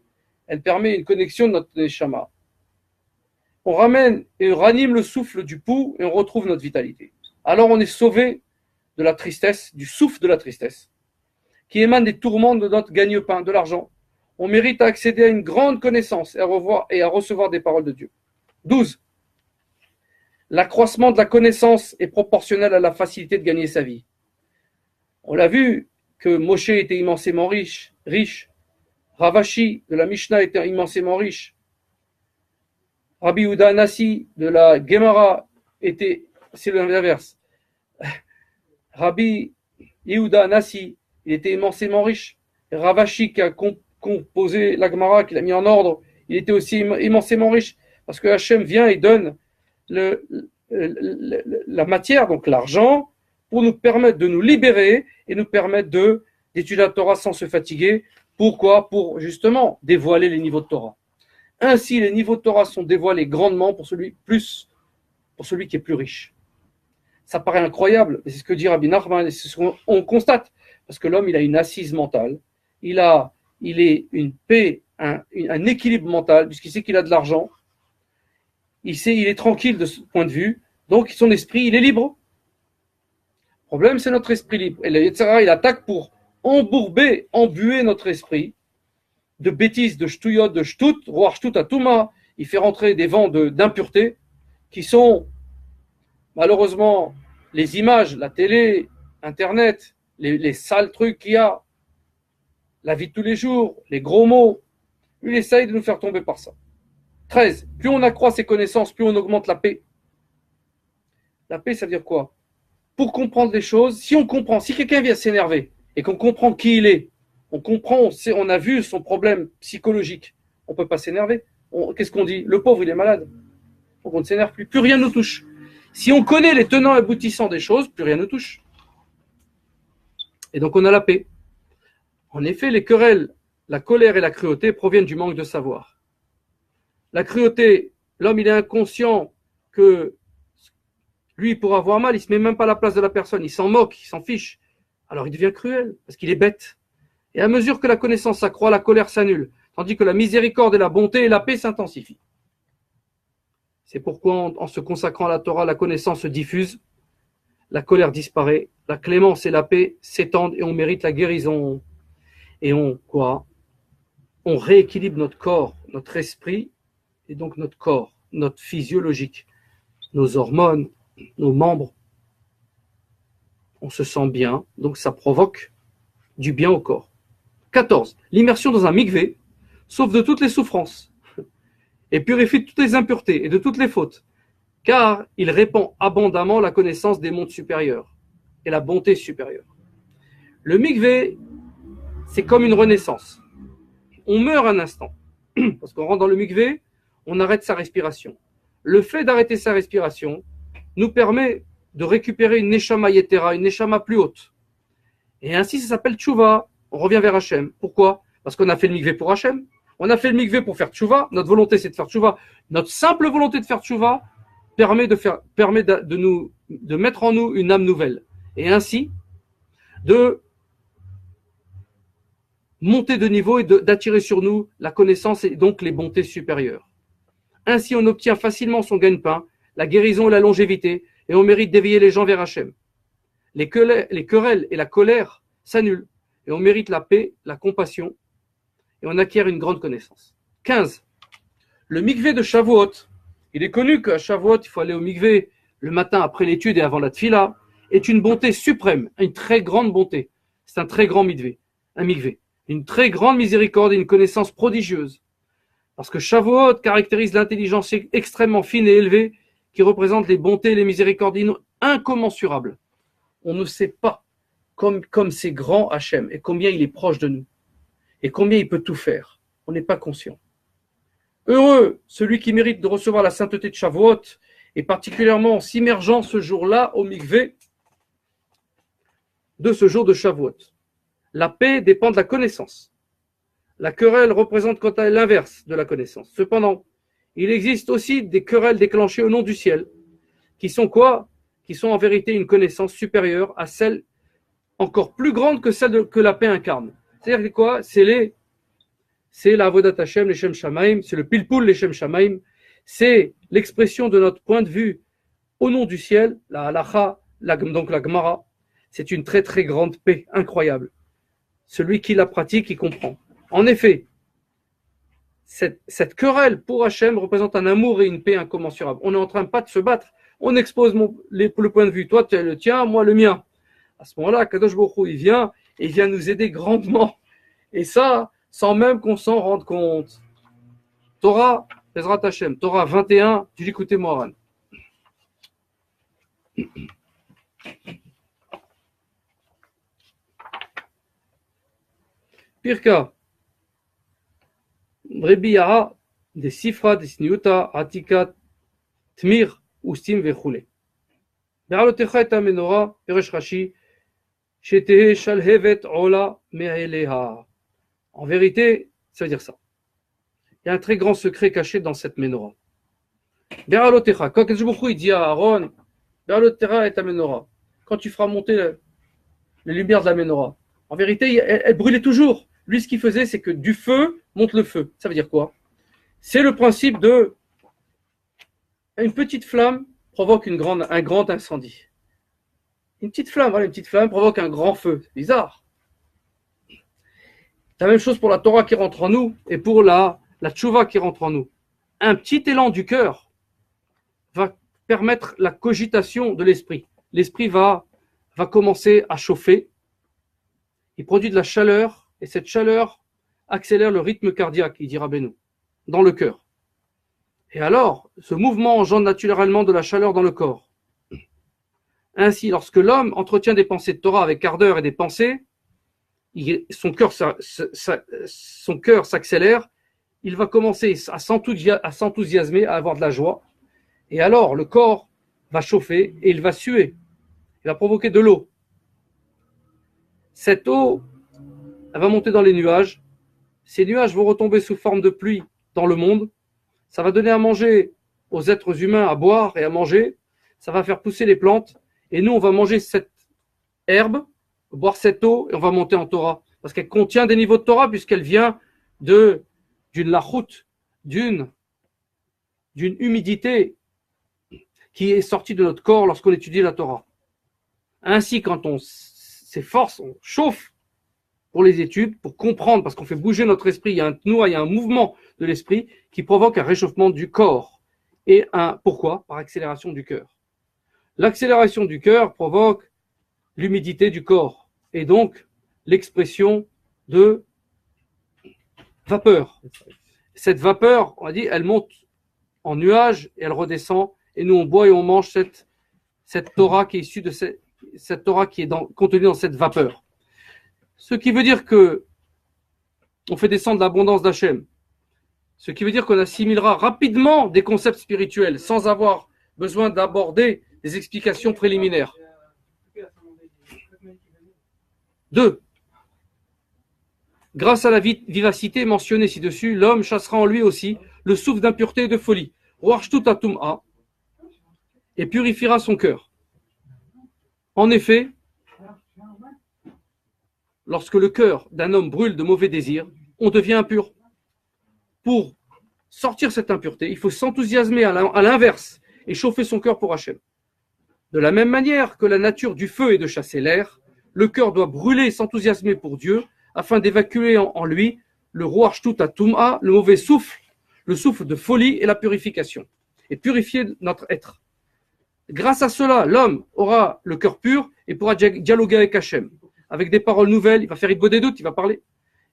Elle permet une connexion de notre neshama. On ramène et on ranime le souffle du pouls et on retrouve notre vitalité. Alors on est sauvé de la tristesse, du souffle de la tristesse, qui émane des tourments de notre gagne-pain, de l'argent. On mérite à accéder à une grande connaissance et à recevoir des paroles de Dieu. 12. L'accroissement de la connaissance est proportionnel à la facilité de gagner sa vie. On l'a vu que Moshe était immensément riche. Ravashi de la Mishnah était immensément riche. Rabbi Yehuda Anassi de la Gemara était, c'est l'inverse. Rabbi Yehuda Anassi, il était immensément riche. Et Ravashi qui a composé la Gemara, qui l'a mis en ordre, il était aussi immensément riche. Parce que Hachem vient et donne la matière, donc l'argent, pour nous permettre de nous libérer et nous permettre d'étudier la Torah sans se fatiguer. Pourquoi? Pour justement dévoiler les niveaux de Torah. Ainsi, les niveaux de Torah sont dévoilés grandement pour celui qui est plus riche. Ça paraît incroyable, mais c'est ce que dit Rabbi Nachman, et c'est ce qu'on constate. Parce que l'homme, il a une assise mentale, il est une paix, un équilibre mental, puisqu'il sait qu'il a de l'argent, il est tranquille de ce point de vue, donc son esprit, il est libre. Le problème, c'est notre esprit libre. Et le Yetzirah, il attaque pour embuer notre esprit de bêtises, de shtuyot, de shtut, roar shtut atuma. Il fait rentrer des vents d'impureté qui sont, malheureusement, les images, la télé, Internet, les sales trucs qu'il y a, la vie de tous les jours, les gros mots. Il essaye de nous faire tomber par ça. 13. Plus on accroît ses connaissances, plus on augmente la paix. La paix, ça veut dire quoi? Pour comprendre les choses, si quelqu'un vient s'énerver et qu'on comprend qui il est, on a vu son problème psychologique, on ne peut pas s'énerver. Qu'est-ce qu'on dit? Le pauvre, il est malade. Donc on ne s'énerve plus. Plus rien ne nous touche. Si on connaît les tenants et aboutissants des choses, plus rien ne nous touche. Et donc on a la paix. En effet, les querelles, la colère et la cruauté proviennent du manque de savoir. La cruauté, l'homme, il est inconscient que lui, pour avoir mal, il ne se met même pas à la place de la personne, il s'en moque, il s'en fiche. Alors il devient cruel, parce qu'il est bête. Et à mesure que la connaissance s'accroît, la colère s'annule, tandis que la miséricorde et la bonté et la paix s'intensifient. C'est pourquoi, en se consacrant à la Torah, la connaissance se diffuse, la colère disparaît, la clémence et la paix s'étendent et on mérite la guérison. Et on rééquilibre notre corps, notre esprit, et donc notre corps, notre physiologique, nos hormones, nos membres. On se sent bien, donc ça provoque du bien au corps. 14. L'immersion dans un mikvé sauve de toutes les souffrances et purifie de toutes les impuretés et de toutes les fautes, car il répand abondamment la connaissance des mondes supérieurs et la bonté supérieure. Le mikvé, c'est comme une renaissance. On meurt un instant, parce qu'on rentre dans le mikvé, on arrête sa respiration. Le fait d'arrêter sa respiration nous permet de récupérer une neshama yetera, une neshama plus haute. Et ainsi, ça s'appelle tchouva. On revient vers Hachem. Pourquoi? Parce qu'on a fait le mikvé pour Hachem. On a fait le mikvé pour faire tchouva. Notre volonté, c'est de faire tchouva. Notre simple volonté de faire tchouva permet de mettre en nous une âme nouvelle. Et ainsi, de monter de niveau et d'attirer sur nous la connaissance et donc les bontés supérieures. Ainsi, on obtient facilement son gagne-pain, la guérison et la longévité, et on mérite d'éveiller les gens vers Hachem. Les querelles et la colère s'annulent, et on mérite la paix, la compassion, et on acquiert une grande connaissance. 15. Le mikvé de Shavuot. Il est connu qu'à Shavuot, il faut aller au mikvé le matin après l'étude et avant la tfila, est une bonté suprême, une très grande bonté. C'est un très grand mikvé, une très grande miséricorde et une connaissance prodigieuse. Parce que Shavuot caractérise l'intelligence extrêmement fine et élevée qui représente les bontés et les miséricordes incommensurables. On ne sait pas comme c'est grand Hachem et combien il est proche de nous et combien il peut tout faire. On n'est pas conscient. Heureux celui qui mérite de recevoir la sainteté de Shavuot et particulièrement en s'immergeant ce jour-là au mikvé de ce jour de Shavuot. La paix dépend de la connaissance. La querelle représente quant à elle l'inverse de la connaissance. Cependant, il existe aussi des querelles déclenchées au nom du ciel, qui sont quoi? Qui sont en vérité une connaissance supérieure à celle encore plus grande que celle que la paix incarne. C'est-à-dire quoi? C'est la Avodat Hashem, les Shem Shamaim, c'est le Pilpul, les Shem Shamaim, c'est l'expression de notre point de vue au nom du ciel, la Halacha, donc la Gemara. C'est une très très grande paix, incroyable. Celui qui la pratique, il comprend. En effet, cette querelle pour Hachem représente un amour et une paix incommensurables. On est en train pas de se battre. On expose le point de vue. Toi, tu as le tien, moi le mien. À ce moment-là, Kadosh Baruch Hu, il vient nous aider grandement. Et ça, sans même qu'on s'en rende compte. Torah, Bezrat Hachem, Torah 21, du Likutei Moharan. Pirka. Rebi Yara, des Sifra, des Sniuta, Atika, Tmir, Ustim, Vechule. Be'alotecha et amenora, Peresh Rashi, Shetehe Shalhevet Ola Me'eleha. En vérité, ça veut dire ça. Il y a un très grand secret caché dans cette menorah. Be'alotecha, quand il dit à Aaron, Be'alotecha et amenora, quand tu feras monter les lumières de la menorah, en vérité, elle brûlait toujours. Lui, ce qu'il faisait, c'est que du feu monte le feu. Ça veut dire quoi? C'est le principe de une petite flamme provoque un grand incendie. Une petite flamme provoque un grand feu. C'est bizarre. La même chose pour la Torah qui rentre en nous et pour la tchouva qui rentre en nous. Un petit élan du cœur va permettre la cogitation de l'esprit. L'esprit va commencer à chauffer. Il produit de la chaleur. Et cette chaleur accélère le rythme cardiaque, il dit Rabbeinu, dans le cœur. Et alors, ce mouvement engendre naturellement de la chaleur dans le corps. Ainsi, lorsque l'homme entretient des pensées de Torah avec ardeur et des pensées, son cœur s'accélère, il va commencer à s'enthousiasmer, à avoir de la joie. Et alors, le corps va chauffer et il va suer. Il va provoquer de l'eau. Cette eau, elle va monter dans les nuages. Ces nuages vont retomber sous forme de pluie dans le monde. Ça va donner à manger aux êtres humains, à boire et à manger. Ça va faire pousser les plantes. Et nous, on va manger cette herbe, boire cette eau et on va monter en Torah. Parce qu'elle contient des niveaux de Torah puisqu'elle vient d'une lachout, d'une humidité qui est sortie de notre corps lorsqu'on étudie la Torah. Ainsi, quand on s'efforce, on chauffe pour les études, pour comprendre, parce qu'on fait bouger notre esprit, il y a un mouvement de l'esprit qui provoque un réchauffement du corps. Et pourquoi? Par accélération du cœur. L'accélération du cœur provoque l'humidité du corps et donc l'expression de vapeur. Cette vapeur, on a dit, elle monte en nuage et elle redescend et nous on boit et on mange cette Torah qui est issue de cette Torah qui est contenue dans cette vapeur. Ce qui veut dire que on fait descendre l'abondance d'Hachem. Ce qui veut dire qu'on assimilera rapidement des concepts spirituels sans avoir besoin d'aborder des explications préliminaires. 2. Grâce à la vivacité mentionnée ci-dessus, l'homme chassera en lui aussi le souffle d'impureté et de folie, et purifiera son cœur. En effet, lorsque le cœur d'un homme brûle de mauvais désirs, on devient impur. Pour sortir cette impureté, il faut s'enthousiasmer à l'inverse et chauffer son cœur pour Hachem. De la même manière que la nature du feu est de chasser l'air, le cœur doit brûler et s'enthousiasmer pour Dieu afin d'évacuer en lui le ruach tum'a, le mauvais souffle, le souffle de folie et la purification, et purifier notre être. Grâce à cela, l'homme aura le cœur pur et pourra dialoguer avec Hachem, avec des paroles nouvelles, il va faire des doutes, il va parler.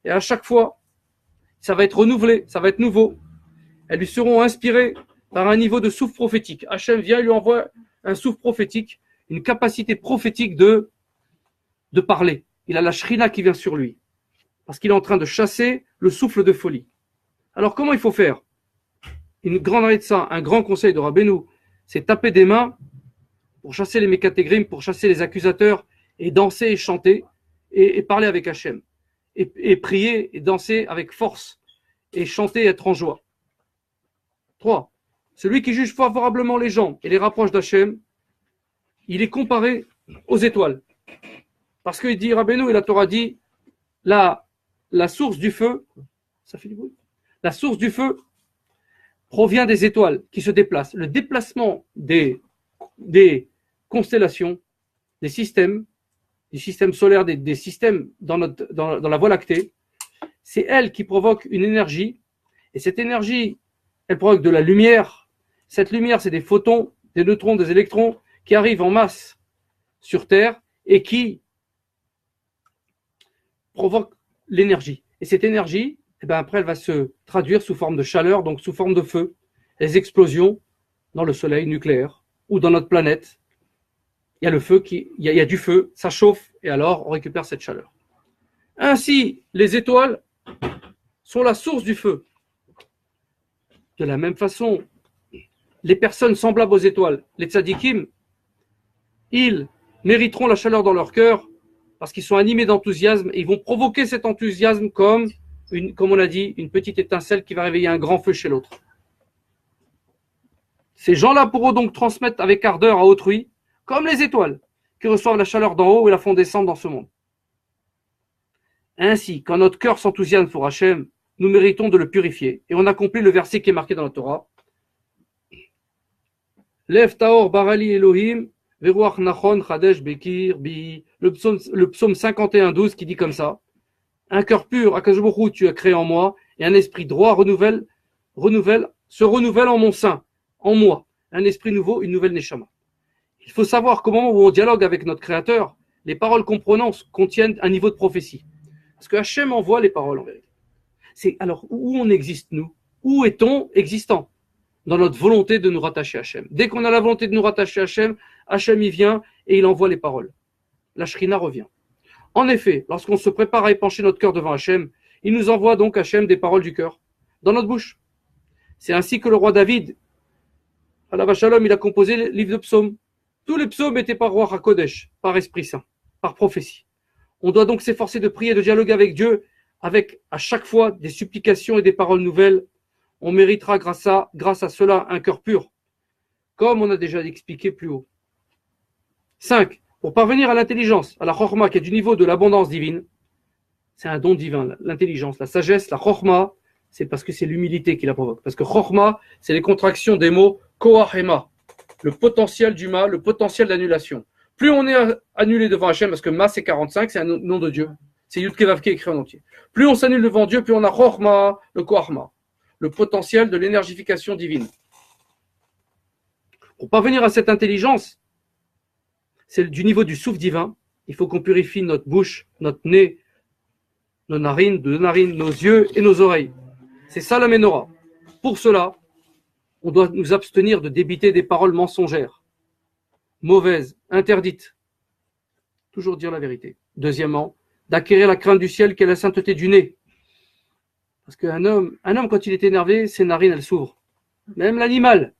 Et à chaque fois, ça va être renouvelé, ça va être nouveau. Elles lui seront inspirées par un niveau de souffle prophétique. Hachem vient et lui envoie un souffle prophétique, une capacité prophétique de parler. Il a la shrina qui vient sur lui, parce qu'il est en train de chasser le souffle de folie. Alors comment il faut faire? Une grande arrêt de ça, un grand conseil de Rabbeinu, c'est taper des mains pour chasser les mécatégrimes, pour chasser les accusateurs et danser et chanter et parler avec Hachem. Et prier et danser avec force et chanter et être en joie. 3. Celui qui juge favorablement les gens et les rapproche d'Hachem, il est comparé aux étoiles. Parce qu'il dit, Rabbeinu et la Torah dit, la source du feu, ça fait du bruit, la source du feu provient des étoiles qui se déplacent. Le déplacement des constellations, des systèmes solaires, des systèmes dans la Voie lactée, c'est elle qui provoque une énergie, et cette énergie, elle provoque de la lumière. Cette lumière, c'est des photons, des neutrons, des électrons qui arrivent en masse sur Terre et qui provoquent l'énergie. Et cette énergie, après, elle va se traduire sous forme de chaleur, donc sous forme de feu. Les explosions dans le soleil nucléaire ou dans notre planète, il y a le feu, il y a du feu, ça chauffe, et alors on récupère cette chaleur. Ainsi, les étoiles sont la source du feu. De la même façon, les personnes semblables aux étoiles, les tzadikim, ils mériteront la chaleur dans leur cœur parce qu'ils sont animés d'enthousiasme et ils vont provoquer cet enthousiasme comme on a dit, une petite étincelle qui va réveiller un grand feu chez l'autre. Ces gens-là pourront donc transmettre avec ardeur à autrui, comme les étoiles, qui reçoivent la chaleur d'en haut et la font descendre dans ce monde. Ainsi, quand notre cœur s'enthousiasme pour Hachem, nous méritons de le purifier. Et on accomplit le verset qui est marqué dans la Torah. Lev Taor Barali Elohim, Veruach Nachon Chadesh Bekir Bi. Le psaume 51:12 qui dit comme ça. Un cœur pur, Akadosh Baruch Hu, tu as créé en moi, et un esprit droit se renouvelle en mon sein, en moi. Un esprit nouveau, une nouvelle neshama. Il faut savoir qu'au moment où on dialogue avec notre Créateur, les paroles qu'on prononce contiennent un niveau de prophétie. Parce que Hachem envoie les paroles en vérité. C'est alors où on existe, nous? Où est-on existant? Dans notre volonté de nous rattacher à Hachem. Dès qu'on a la volonté de nous rattacher à Hachem, Hachem y vient et il envoie les paroles. La Shrina revient. En effet, lorsqu'on se prépare à épancher notre cœur devant Hachem, il nous envoie donc Hachem des paroles du cœur, dans notre bouche. C'est ainsi que le roi David, Alav Shalom, il a composé le livre de psaumes. Tous les psaumes étaient par roi HaKodesh, par Esprit Saint, par prophétie. On doit donc s'efforcer de prier, de dialoguer avec Dieu, avec à chaque fois des supplications et des paroles nouvelles. On méritera grâce à cela un cœur pur, comme on a déjà expliqué plus haut. 5. Pour parvenir à l'intelligence, à la chorma qui est du niveau de l'abondance divine, c'est un don divin, l'intelligence, la sagesse, la chorma, c'est parce que c'est l'humilité qui la provoque. Parce que chorma, c'est les contractions des mots koahema, le potentiel du mal, le potentiel d'annulation. Plus on est annulé devant Hachem, parce que ma c'est 45, c'est un nom de Dieu. C'est Yud Kei Vav Kei écrit en entier. Plus on s'annule devant Dieu, plus on a chorma, le koahma, le potentiel de l'énergification divine. Pour parvenir à cette intelligence, c'est du niveau du souffle divin. Il faut qu'on purifie notre bouche, notre nez, nos narines, nos yeux et nos oreilles. C'est ça la menorah. Pour cela, on doit nous abstenir de débiter des paroles mensongères, mauvaises, interdites. Toujours dire la vérité. Deuxièmement, d'acquérir la crainte du ciel qui est la sainteté du nez. Parce qu'un homme, quand il est énervé, ses narines, elles s'ouvrent. Même l'animal,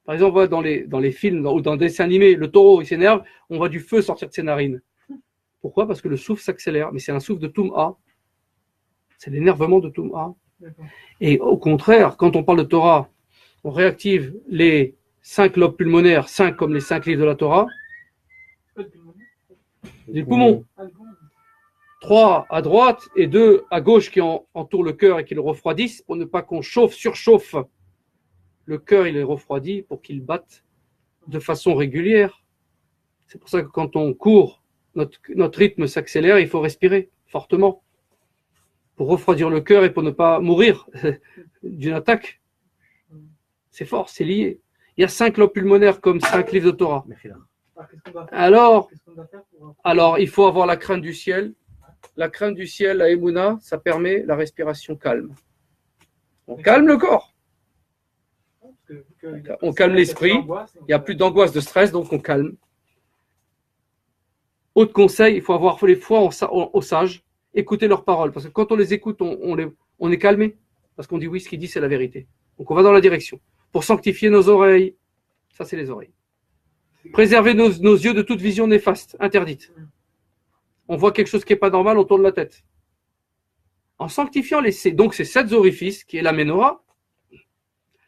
par exemple, on voit dans les films ou dans des dessins animés, le taureau, il s'énerve, on voit du feu sortir de ses narines. Pourquoi? Parce que le souffle s'accélère, mais c'est un souffle de Toum'a. C'est l'énervement de Toum'a. Et au contraire, quand on parle de Torah, on réactive les 5 lobes pulmonaires, 5 comme les 5 livres de la Torah. Les poumons. 3 à droite et 2 à gauche qui entourent le cœur et qui le refroidissent pour ne pas qu'on surchauffe. Le cœur, il est refroidi pour qu'il batte de façon régulière. C'est pour ça que quand on court, notre rythme s'accélère, il faut respirer fortement pour refroidir le cœur et pour ne pas mourir d'une attaque. C'est fort, c'est lié. Il y a 5 lobes pulmonaires comme 5 livres de Torah. Alors, il faut avoir la crainte du ciel. La crainte du ciel, la Emouna, ça permet la respiration calme. On calme le corps. On calme l'esprit. Il n'y a plus d'angoisse, de stress, donc on calme. Autre conseil, il faut avoir les fois aux sages, écouter leurs paroles. Parce que quand on les écoute, on est calmé. Parce qu'on dit oui, ce qu'il dit, c'est la vérité. Donc on va dans la direction. Pour sanctifier nos oreilles, ça c'est les oreilles. Préserver nos yeux de toute vision néfaste, interdite. On voit quelque chose qui n'est pas normal, on tourne la tête. En sanctifiant donc ces 7 orifices, qui est la menorah,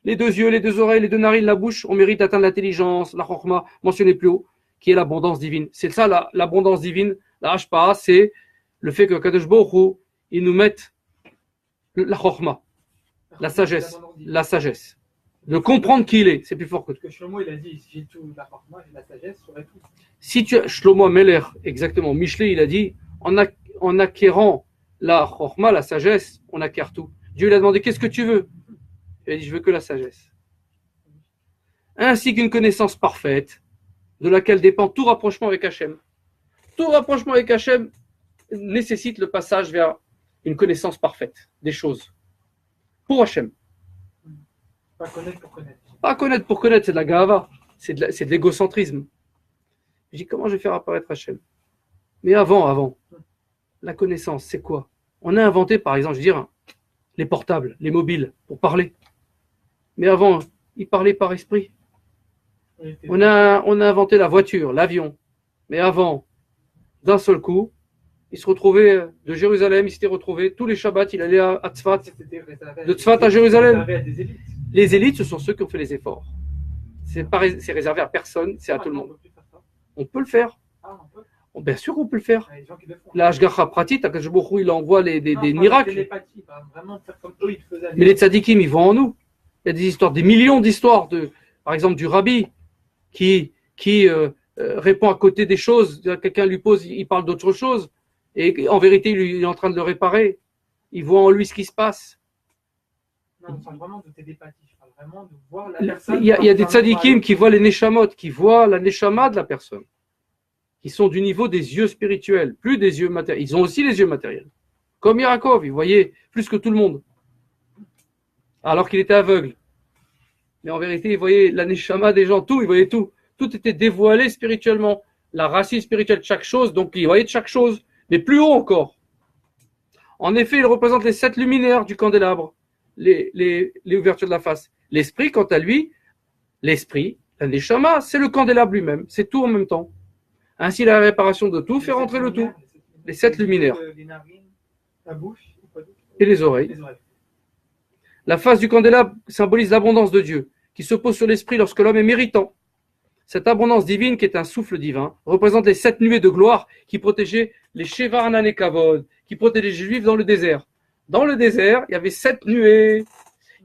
les 2 yeux, les 2 oreilles, les 2 narines, la bouche, on mérite d'atteindre l'intelligence, la chorma, mentionné plus haut, qui est l'abondance divine. C'est ça l'abondance divine, la hashpa'a, c'est le fait que Kadosh Baruch Hu, il nous mette la chorma, la sagesse. De comprendre qui il est, c'est plus fort que tout. Parce que Shlomo, il a dit, si j'ai tout la chorma, j'ai la sagesse, j'aurai tout. Si tu as, Shlomo Meller, exactement, Michelet, il a dit, en acquérant la chorma, la sagesse, on acquiert tout. Dieu lui a demandé, qu'est-ce que tu veux? Il a dit, je veux que la sagesse. Ainsi qu'une connaissance parfaite, de laquelle dépend tout rapprochement avec Hachem. Tout rapprochement avec Hachem nécessite le passage vers une connaissance parfaite des choses. Pour Hachem. Pas connaître pour connaître. Pas connaître pour connaître, c'est de la gava, c'est de l'égocentrisme. Je dis, comment je vais faire apparaître Hachem? Mais avant, la connaissance, c'est quoi? On a inventé, par exemple, je veux dire, les portables, les mobiles, pour parler. Mais avant, ils parlaient par esprit. On a inventé la voiture, l'avion. Mais avant, d'un seul coup, il se retrouvait de Jérusalem, il s'était retrouvé, tous les Shabbats, il allait à Tzfat, de Tzfat à Jérusalem. Les élites, ce sont ceux qui ont fait les efforts. C'est réservé à personne, c'est à tout le monde. On peut le faire. Bien sûr qu'on peut le faire. La Hashgacha Pratit, Akadosh Baruch Hu, il envoie des miracles. Mais les tzadikim, ils vont en nous. Il y a des histoires, des millions d'histoires, par exemple du rabbi qui répond à côté des choses. Quelqu'un lui pose, il parle d'autre chose. Et en vérité, il est en train de le réparer. Il voit en lui ce qui se passe. Non, je parle vraiment de télépathie. Je parle vraiment de voir la personne. Il y a des tzadikim qui voient les neshamot, qui voient la neshama de la personne, qui sont du niveau des yeux spirituels, plus des yeux matériels. Ils ont aussi les yeux matériels. Comme Yaakov, il voyait plus que tout le monde. Alors qu'il était aveugle. Mais en vérité, il voyait la neshama des gens, tout, il voyait tout. Tout était dévoilé spirituellement. La racine spirituelle de chaque chose, donc il voyait de chaque chose, mais plus haut encore. En effet, il représente les 7 luminaires du candélabre, les ouvertures de la face. L'esprit, quant à lui, l'esprit, la neshama, c'est le candélabre lui-même, c'est tout en même temps. Ainsi, la réparation de tout fait rentrer le tout. Les 7 luminaires. Les narines, la bouche et les oreilles. La face du candélabre symbolise l'abondance de Dieu, qui se pose sur l'esprit lorsque l'homme est méritant. Cette abondance divine, qui est un souffle divin, représente les 7 nuées de gloire qui protégeaient les Sheva Hanan et Kavod, qui protégeaient les Juifs dans le désert. Dans le désert, il y avait 7 nuées,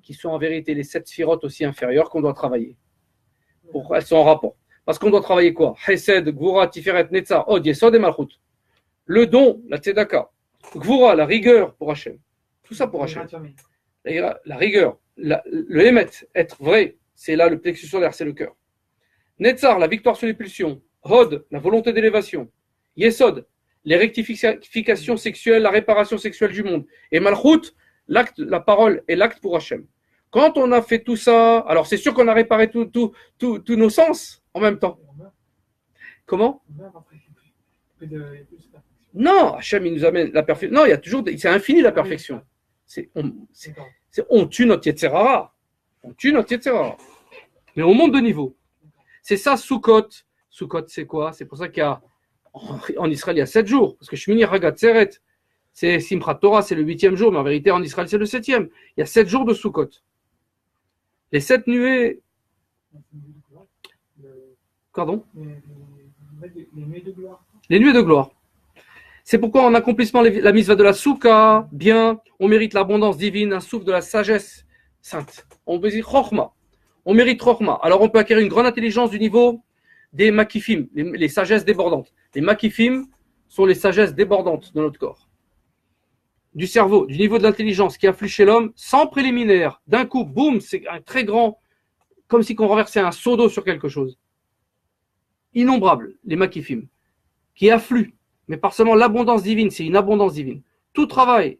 qui sont en vérité les 7 sphirotes aussi inférieures qu'on doit travailler. Pourquoi elles sont en rapport? Parce qu'on doit travailler quoi? Chesed, Gvura, Tiferet, Netzar, Od, Yesod et Malchut. Le don, la Tzedaka. Gvura, la rigueur pour Hachem. Tout ça pour Hachem. La rigueur, le Emet, être vrai, c'est là le plexus solaire, c'est le cœur. Netzar, la victoire sur les pulsions. Hod, la volonté d'élévation. Yesod, les rectifications sexuelles, la réparation sexuelle du monde. Et Malchut, l'acte, la parole et l'acte pour Hachem. Quand on a fait tout ça, alors c'est sûr qu'on a réparé tous nos sens en même temps. Comment? Non, Hachem, il nous amène la perfection. Non, il y a toujours, c'est infini la perfection. On tue notre Yetzerara. On tue notre Yetzerara. Mais on monte de niveau. C'est ça, Sukkot. Sukkot, c'est quoi? C'est pour ça qu'il y a, en Israël, il y a 7 jours. Parce que Shmini Hagat Tseret, c'est Simchat Torah, c'est le 8e jour. Mais en vérité, en Israël, c'est le 7e. Il y a 7 jours de Sukkot. Les 7 nuées. Pardon? Les nuées de gloire. Les nuées de gloire. C'est pourquoi en accomplissement la mitzvah de la Souka, bien, on mérite l'abondance divine, un souffle de la sagesse sainte. On mérite Chochma. On mérite Chochma. Alors on peut acquérir une grande intelligence du niveau des makifim, les sagesses débordantes. Les makifim sont les sagesses débordantes de notre corps. Du cerveau, du niveau de l'intelligence qui afflue chez l'homme sans préliminaire. D'un coup, boum, c'est un très grand, comme si on renversait un seau d'eau sur quelque chose. Innombrables, les makifim, qui affluent. Mais par seulement l'abondance divine, c'est une abondance divine. Tout travail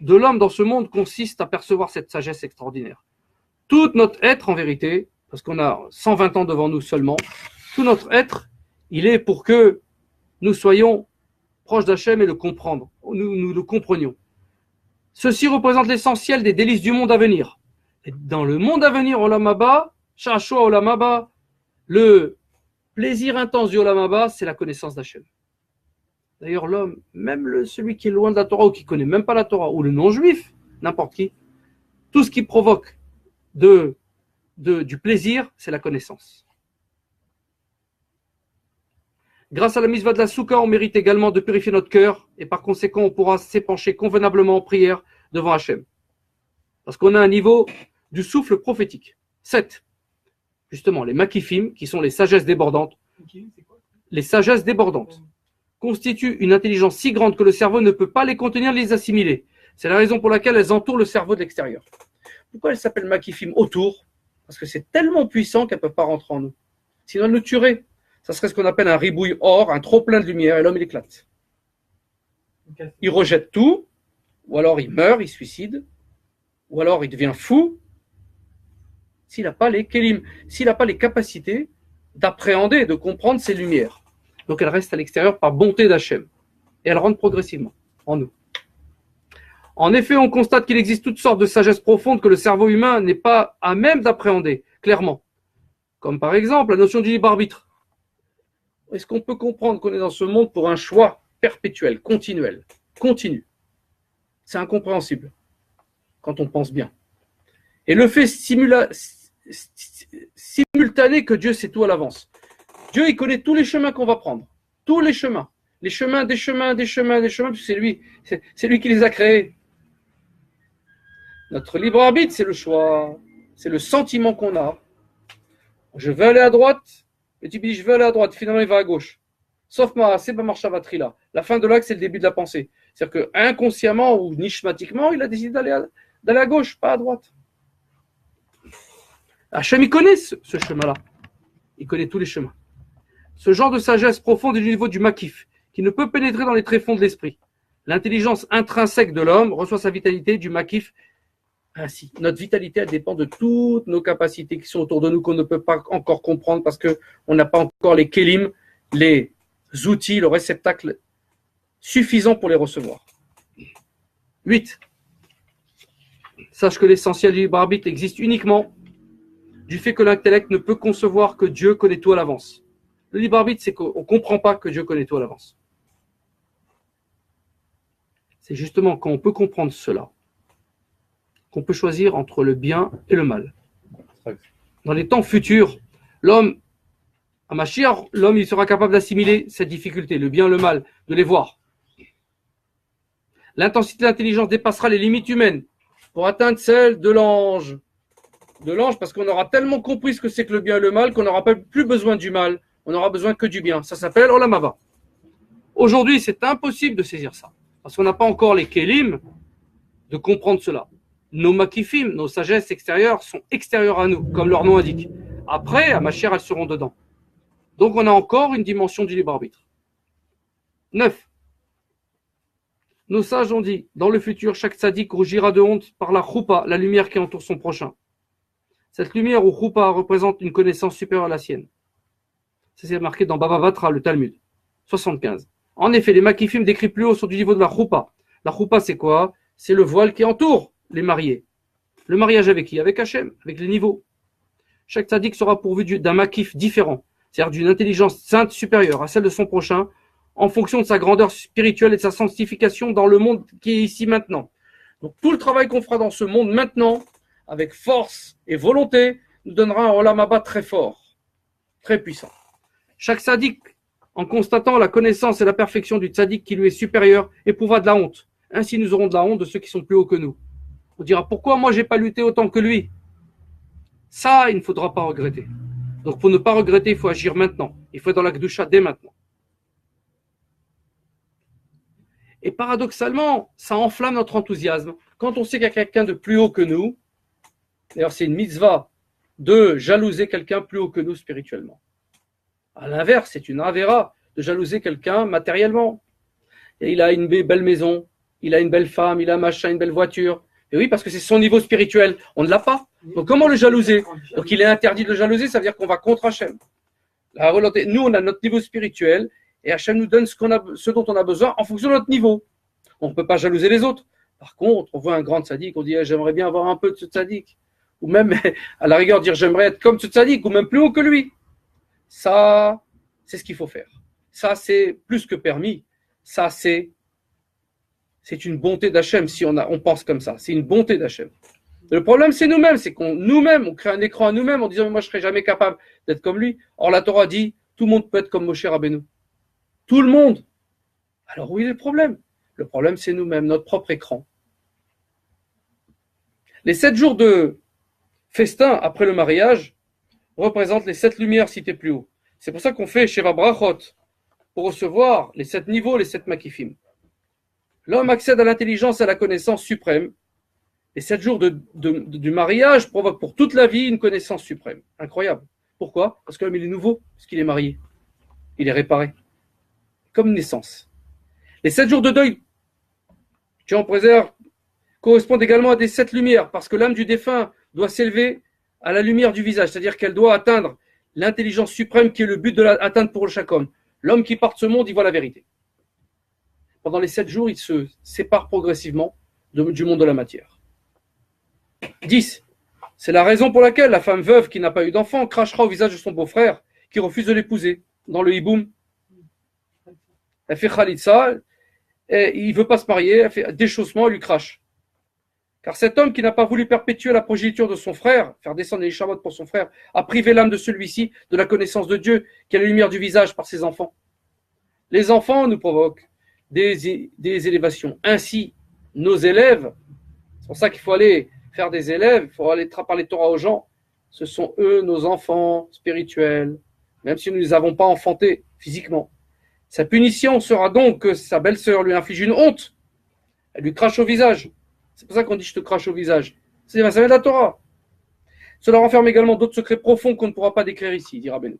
de l'homme dans ce monde consiste à percevoir cette sagesse extraordinaire. Tout notre être, en vérité, parce qu'on a 120 ans devant nous seulement, tout notre être, il est pour que nous soyons proches d'Hachem et le comprendre. Nous le comprenions. Ceci représente l'essentiel des délices du monde à venir. Et dans le monde à venir, Olam Haba, Sha'ashua Olam Haba, le Plaisir intense du Olam Haba, c'est la connaissance d'Hachem. D'ailleurs, l'homme, même celui qui est loin de la Torah ou qui ne connaît même pas la Torah, ou le non-juif, n'importe qui, tout ce qui provoque du plaisir, c'est la connaissance. Grâce à la mitzvah de la Souka, on mérite également de purifier notre cœur et par conséquent, on pourra s'épancher convenablement en prière devant Hachem. Parce qu'on a un niveau du souffle prophétique. 7. Justement, les makifim, qui sont les sagesses débordantes, les sagesses débordantes, constituent une intelligence si grande que le cerveau ne peut pas les contenir, les assimiler. C'est la raison pour laquelle elles entourent le cerveau de l'extérieur. Pourquoi elles s'appellent makifim autour? Parce que c'est tellement puissant qu'elles ne peuvent pas rentrer en nous. Sinon, elles nous tueraient. Ça serait ce qu'on appelle un ribouille or, un trop plein de lumière, et l'homme, il éclate. Il rejette tout, ou alors il meurt, il se suicide, ou alors il devient fou, s'il n'a pas les kélim, s'il n'a pas les capacités d'appréhender, de comprendre ces lumières. Donc elles restent à l'extérieur par bonté d'Hachem. Et elles rentrent progressivement en nous. En effet, on constate qu'il existe toutes sortes de sagesses profondes que le cerveau humain n'est pas à même d'appréhender, clairement. Comme par exemple la notion du libre arbitre. Est-ce qu'on peut comprendre qu'on est dans ce monde pour un choix perpétuel, continuel, continu? C'est incompréhensible quand on pense bien. Et le fait simultané que Dieu sait tout à l'avance. Dieu, il connaît tous les chemins qu'on va prendre. Tous les chemins. Les chemins, des chemins, des chemins, des chemins, parce que c'est lui qui les a créés. Notre libre arbitre, c'est le choix. C'est le sentiment qu'on a. Je veux aller à droite, et tu dis je veux aller à droite, finalement il va à gauche. Sauf c'est pas marchavatri là. La fin de l'acte, c'est le début de la pensée. C'est-à-dire que inconsciemment ou nishmatiquement, il a décidé d'aller à gauche, pas à droite. Hachem, il connaît ce chemin-là. Il connaît tous les chemins. Ce genre de sagesse profonde est du niveau du makif, qui ne peut pénétrer dans les tréfonds de l'esprit. L'intelligence intrinsèque de l'homme reçoit sa vitalité du makif ainsi. Notre vitalité, elle dépend de toutes nos capacités qui sont autour de nous, qu'on ne peut pas encore comprendre parce qu'on n'a pas encore les kélim, les outils, le réceptacle suffisant pour les recevoir. 8. Sache que l'essentiel du libre arbitre existe uniquement du fait que l'intellect ne peut concevoir que Dieu connaît tout à l'avance. Le libre arbitre, c'est qu'on ne comprend pas que Dieu connaît tout à l'avance. C'est justement quand on peut comprendre cela qu'on peut choisir entre le bien et le mal. Dans les temps futurs, l'homme, à Mashiach, l'homme il sera capable d'assimiler cette difficulté, le bien et le mal, de les voir. L'intensité de l'intelligence dépassera les limites humaines pour atteindre celle de l'ange. De l'ange, parce qu'on aura tellement compris ce que c'est que le bien et le mal qu'on n'aura plus besoin du mal, on n'aura besoin que du bien. Ça s'appelle Olam Haba. Aujourd'hui, c'est impossible de saisir ça, parce qu'on n'a pas encore les kélim de comprendre cela. Nos makifim, nos sagesses extérieures sont extérieures à nous, comme leur nom indique. Après, à Mashiach, elles seront dedans. Donc, on a encore une dimension du libre arbitre. 9. Nos sages ont dit, dans le futur, chaque tzaddik rougira de honte par la choupa, la lumière qui entoure son prochain. Cette lumière ou choupa représente une connaissance supérieure à la sienne. Ça, c'est marqué dans Baba Batra, le Talmud. 75. En effet, les makifim décrits plus haut sont du niveau de la choupa. La choupa, c'est quoi? C'est le voile qui entoure les mariés. Le mariage avec qui? Avec Hachem, avec les niveaux. Chaque tzaddik sera pourvu d'un makif différent, c'est-à-dire d'une intelligence sainte supérieure à celle de son prochain, en fonction de sa grandeur spirituelle et de sa sanctification dans le monde qui est ici maintenant. Donc tout le travail qu'on fera dans ce monde maintenant, avec force et volonté, nous donnera un Olam Haba très fort, très puissant. Chaque tzaddik, en constatant la connaissance et la perfection du tzaddik qui lui est supérieur, éprouvera de la honte. Ainsi nous aurons de la honte de ceux qui sont plus hauts que nous. On dira, pourquoi moi j'ai pas lutté autant que lui? Ça, il ne faudra pas regretter. Donc pour ne pas regretter, il faut agir maintenant. Il faut être dans la Kedusha dès maintenant. Et paradoxalement, ça enflamme notre enthousiasme. Quand on sait qu'il y a quelqu'un de plus haut que nous, d'ailleurs c'est une mitzvah de jalouser quelqu'un plus haut que nous spirituellement. À l'inverse, c'est une avéra de jalouser quelqu'un matériellement. Et il a une belle maison, il a une belle femme, il a un machin, une belle voiture. Et oui, parce que c'est son niveau spirituel. On ne l'a pas. Donc comment le jalouser? Donc il est interdit de le jalouser, ça veut dire qu'on va contre Hachem. La volonté, nous, on a notre niveau spirituel et Hachem nous donne ce dont on a besoin en fonction de notre niveau. On ne peut pas jalouser les autres. Par contre, on voit un grand tzaddik, on dit j'aimerais bien avoir un peu de ce tzaddik. Ou même, à la rigueur, dire j'aimerais être comme ce tzaddik, ou même plus haut que lui. Ça, c'est ce qu'il faut faire. Ça, c'est plus que permis. Ça, c'est une bonté d'Hachem si on pense comme ça. C'est une bonté d'Hachem. Le problème, c'est nous-mêmes. C'est qu'on nous-mêmes, on crée un écran à nous-mêmes en disant moi, je ne serai jamais capable d'être comme lui. Or, la Torah dit tout le monde peut être comme Moshe Rabbeinu. Tout le monde. Alors, où est le problème? Le problème, c'est nous-mêmes, notre propre écran. Les 7 jours de festin après le mariage représentent les 7 lumières citées plus haut. C'est pour ça qu'on fait Sheva Brachot, pour recevoir les 7 niveaux, les 7 makifim. L'homme accède à l'intelligence et à la connaissance suprême. Les 7 jours du mariage provoquent pour toute la vie une connaissance suprême. Incroyable. Pourquoi? Parce que l'homme il est nouveau, parce qu'il est marié. Il est réparé. Comme une naissance. Les 7 jours de deuil, Dieu en préserve, correspondent également à des 7 lumières, parce que l'âme du défunt doit s'élever à la lumière du visage, c'est-à-dire qu'elle doit atteindre l'intelligence suprême qui est le but de l'atteindre pour chaque homme. L'homme qui part de ce monde, il voit la vérité. Pendant les 7 jours, il se sépare progressivement du monde de la matière. 10. C'est la raison pour laquelle la femme veuve qui n'a pas eu d'enfant crachera au visage de son beau-frère qui refuse de l'épouser. Dans le hiboum, elle fait khalitsa, et il ne veut pas se marier, elle fait déchaussement, elle lui crache. Car cet homme qui n'a pas voulu perpétuer la progéniture de son frère, faire descendre les Shabbat pour son frère, a privé l'âme de celui-ci de la connaissance de Dieu, qui est la lumière du visage par ses enfants. Les enfants nous provoquent des élévations. Ainsi, nos élèves, c'est pour ça qu'il faut aller faire des élèves, il faut aller parler Torah aux gens, ce sont eux nos enfants spirituels, même si nous ne les avons pas enfantés physiquement. Sa punition sera donc que sa belle-sœur lui inflige une honte, elle lui crache au visage. C'est pour ça qu'on dit je te crache au visage. Ça vient de la Torah. Cela renferme également d'autres secrets profonds qu'on ne pourra pas décrire ici, dit Rabbeinu.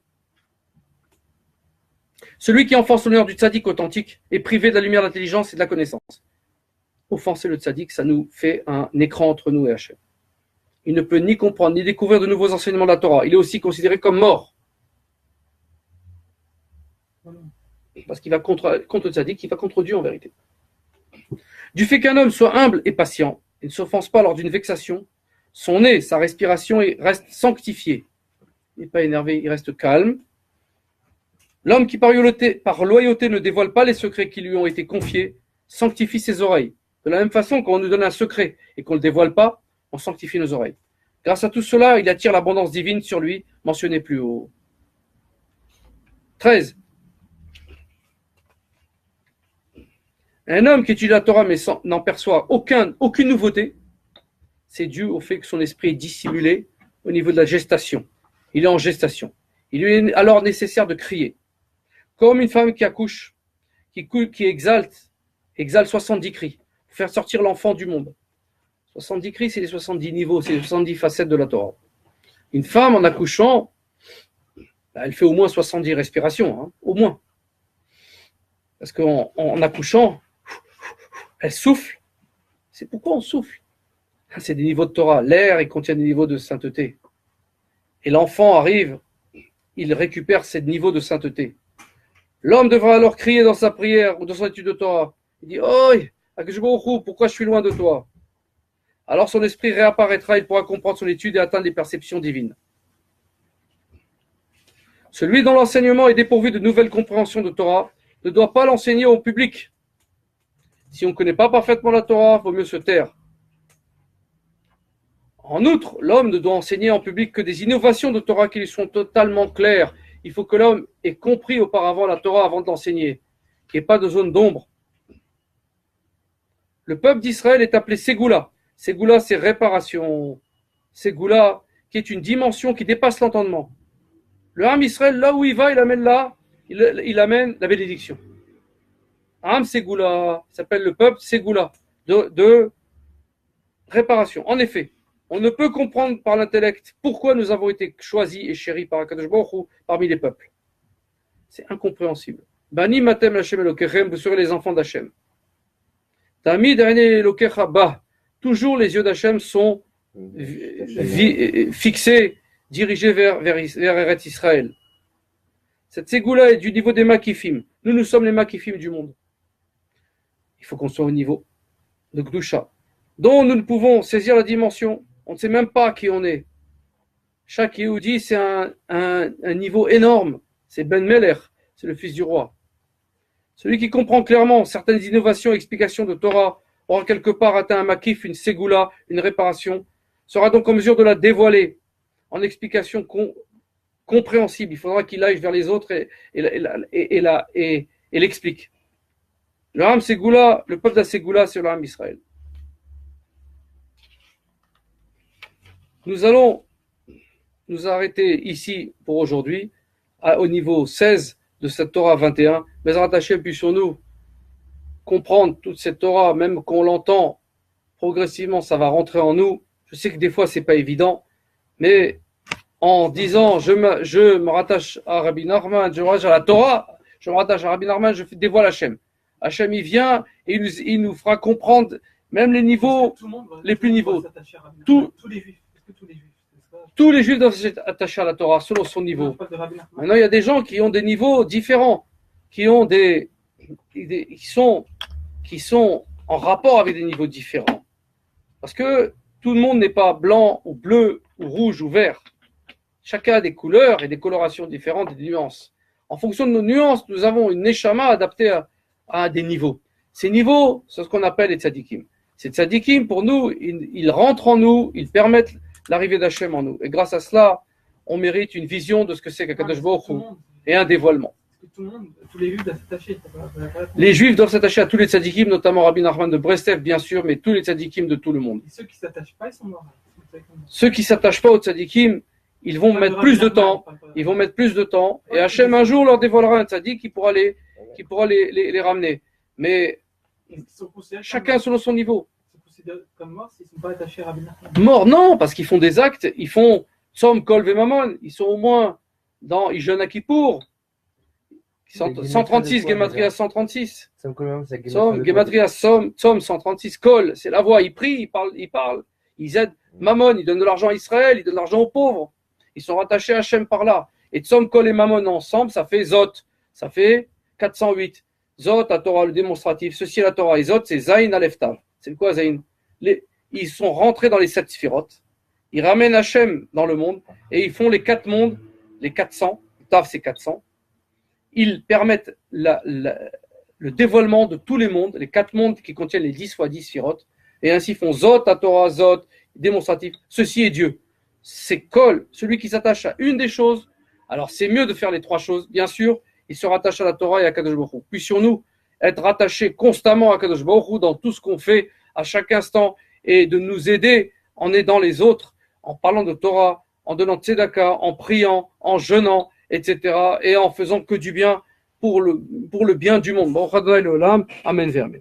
Celui qui enfonce l'honneur du tzaddik authentique est privé de la lumière de l'intelligence et de la connaissance. Offenser le tzaddik, ça nous fait un écran entre nous et Hachem. Il ne peut ni comprendre ni découvrir de nouveaux enseignements de la Torah. Il est aussi considéré comme mort. Parce qu'il va contre le tzaddik, il va contre Dieu en vérité. Du fait qu'un homme soit humble et patient, et ne s'offense pas lors d'une vexation, son nez, sa respiration reste sanctifié. Il n'est pas énervé, il reste calme. L'homme qui par loyauté ne dévoile pas les secrets qui lui ont été confiés, sanctifie ses oreilles. De la même façon, quand on nous donne un secret et qu'on ne le dévoile pas, on sanctifie nos oreilles. Grâce à tout cela, il attire l'abondance divine sur lui, mentionné plus haut. 13. Un homme qui étudie la Torah mais n'en perçoit aucune nouveauté, c'est dû au fait que son esprit est dissimulé au niveau de la gestation. Il est en gestation. Il lui est alors nécessaire de crier. Comme une femme qui accouche, qui exalte 70 cris pour faire sortir l'enfant du monde. 70 cris, c'est les 70 niveaux, c'est les 70 facettes de la Torah. Une femme en accouchant, elle fait au moins 70 respirations, hein, au moins. Parce qu'en accouchant, elle souffle. C'est pourquoi on souffle. C'est des niveaux de Torah. L'air, il contient des niveaux de sainteté. Et l'enfant arrive, il récupère ces niveaux de sainteté. L'homme devra alors crier dans sa prière ou dans son étude de Torah. Il dit « Oi, Akashbohu, pourquoi je suis loin de toi ?» Alors son esprit réapparaîtra, il pourra comprendre son étude et atteindre des perceptions divines. Celui dont l'enseignement est dépourvu de nouvelles compréhensions de Torah ne doit pas l'enseigner au public. Si on ne connaît pas parfaitement la Torah, il vaut mieux se taire. En outre, l'homme ne doit enseigner en public que des innovations de Torah qui lui sont totalement claires. Il faut que l'homme ait compris auparavant la Torah avant de l'enseigner, qu'il n'y ait pas de zone d'ombre. Le peuple d'Israël est appelé Ségoula. Ségoula, c'est réparation. Ségoula, qui est une dimension qui dépasse l'entendement. Le Ham Israël, là où il va, il amène la bénédiction. Ham Ségoula, s'appelle le peuple Ségoula, de réparation. En effet, on ne peut comprendre par l'intellect pourquoi nous avons été choisis et chéris par Akadosh Baruch Hu parmi les peuples. C'est incompréhensible. Bani matem Hashem Elokechem, vous serez les enfants d'Hachem. Tamid Ane Elokecha ba. Toujours les yeux d'Hachem sont fixés, dirigés vers Eretz Israël. Cette ségoula est du niveau des makifim. Nous sommes les makifim du monde. Il faut qu'on soit au niveau de Gdusha, dont nous ne pouvons saisir la dimension. On ne sait même pas qui on est. Chaque Yehudi, c'est un niveau énorme. C'est Ben Meler, c'est le fils du roi. Celui qui comprend clairement certaines innovations et explications de Torah aura quelque part atteint un makif, une ségoula, une réparation, sera donc en mesure de la dévoiler en explication compréhensible. Il faudra qu'il aille vers les autres et l'explique. Le Ham Ségoula, le peuple d'Asségoula, c'est le Ham Israël. Nous allons nous arrêter ici pour aujourd'hui, au niveau 16 de cette Torah 21. Mais rattaché, puissions-nous comprendre toute cette Torah, même qu'on l'entend progressivement, ça va rentrer en nous. Je sais que des fois, c'est pas évident, mais en disant, je me rattache à Rabbi Nachman, je me rattache à la Torah, je me rattache à Rabbi Nachman, je dévoile Hachem. Hachem, il vient et il nous fera comprendre même les niveaux, les plus niveaux. Tous les juifs. Tous les juifs doivent s'attacher à la Torah selon son niveau. Maintenant, il y a des gens qui ont des niveaux différents, qui sont en rapport avec des niveaux différents. Parce que tout le monde n'est pas blanc ou bleu ou rouge ou vert. Chacun a des couleurs et des colorations différentes et des nuances. En fonction de nos nuances, nous avons une neshama adaptée à des niveaux. Ces niveaux, c'est ce qu'on appelle les tzadikim. Ces tzadikim, pour nous, ils rentrent en nous, ils permettent l'arrivée d'Hachem en nous. Et grâce à cela, on mérite une vision de ce que c'est qu'Akadosh Baruch Hu et un dévoilement. Tous les juifs doivent s'attacher. Les juifs doivent s'attacher à tous les tzadikim, notamment Rabbi Nachman de Breslev, bien sûr, mais tous les tzadikim de tout le monde. Et ceux qui ne s'attachent pas, ils sont morts. Ceux qui ne s'attachent pas aux tzadikim, ils vont mettre plus de temps. Ils vont mettre plus de temps. Et Hachem, un jour, leur dévoilera un tzadik qui pourra les ramener. Mais chacun selon son niveau. Comme morts s'ils ne sont pas attachés à Rabbi Nachman. Morts, non, parce qu'ils font des actes, ils font Tzom, Kol, Vemamon, ils sont au moins ils jeûnent à Kippour. 136, Gematria 136. Tzom, Gematria, Tzom 136, Kol, c'est la voix, ils prient, ils parlent, ils aident Mammon, ils donnent de l'argent à Israël, ils donnent de l'argent aux pauvres. Ils sont rattachés à Hachem par là. Et Tzom, Kol et Mammon ensemble, ça fait Zot, ça fait 408. Zot, la Torah, le démonstratif, ceci est la Torah, et Zot, c'est Zayin Aleph Tav. C'est quoi Zayin? Ils sont rentrés dans les 7 sphirotes, ils ramènent Hachem dans le monde et ils font les 4 mondes, les 400, Tav c'est 400. Ils permettent le dévoilement de tous les mondes, les 4 mondes qui contiennent les 10 fois 10 sphirotes, et ainsi font Zot, la Torah, Zot, démonstratif, ceci est Dieu. C'est Kol, celui qui s'attache à une des choses. Alors c'est mieux de faire les 3 choses, bien sûr, il se rattache à la Torah et à Kadosh Baruch Hu. Puissions-nous être rattachés constamment à Kadosh Baruch Hu dans tout ce qu'on fait, à chaque instant, et de nous aider en aidant les autres, en parlant de Torah, en donnant tzedaka, en priant, en jeûnant, etc. et en faisant que du bien pour le bien du monde. Bon, Amen. Amen.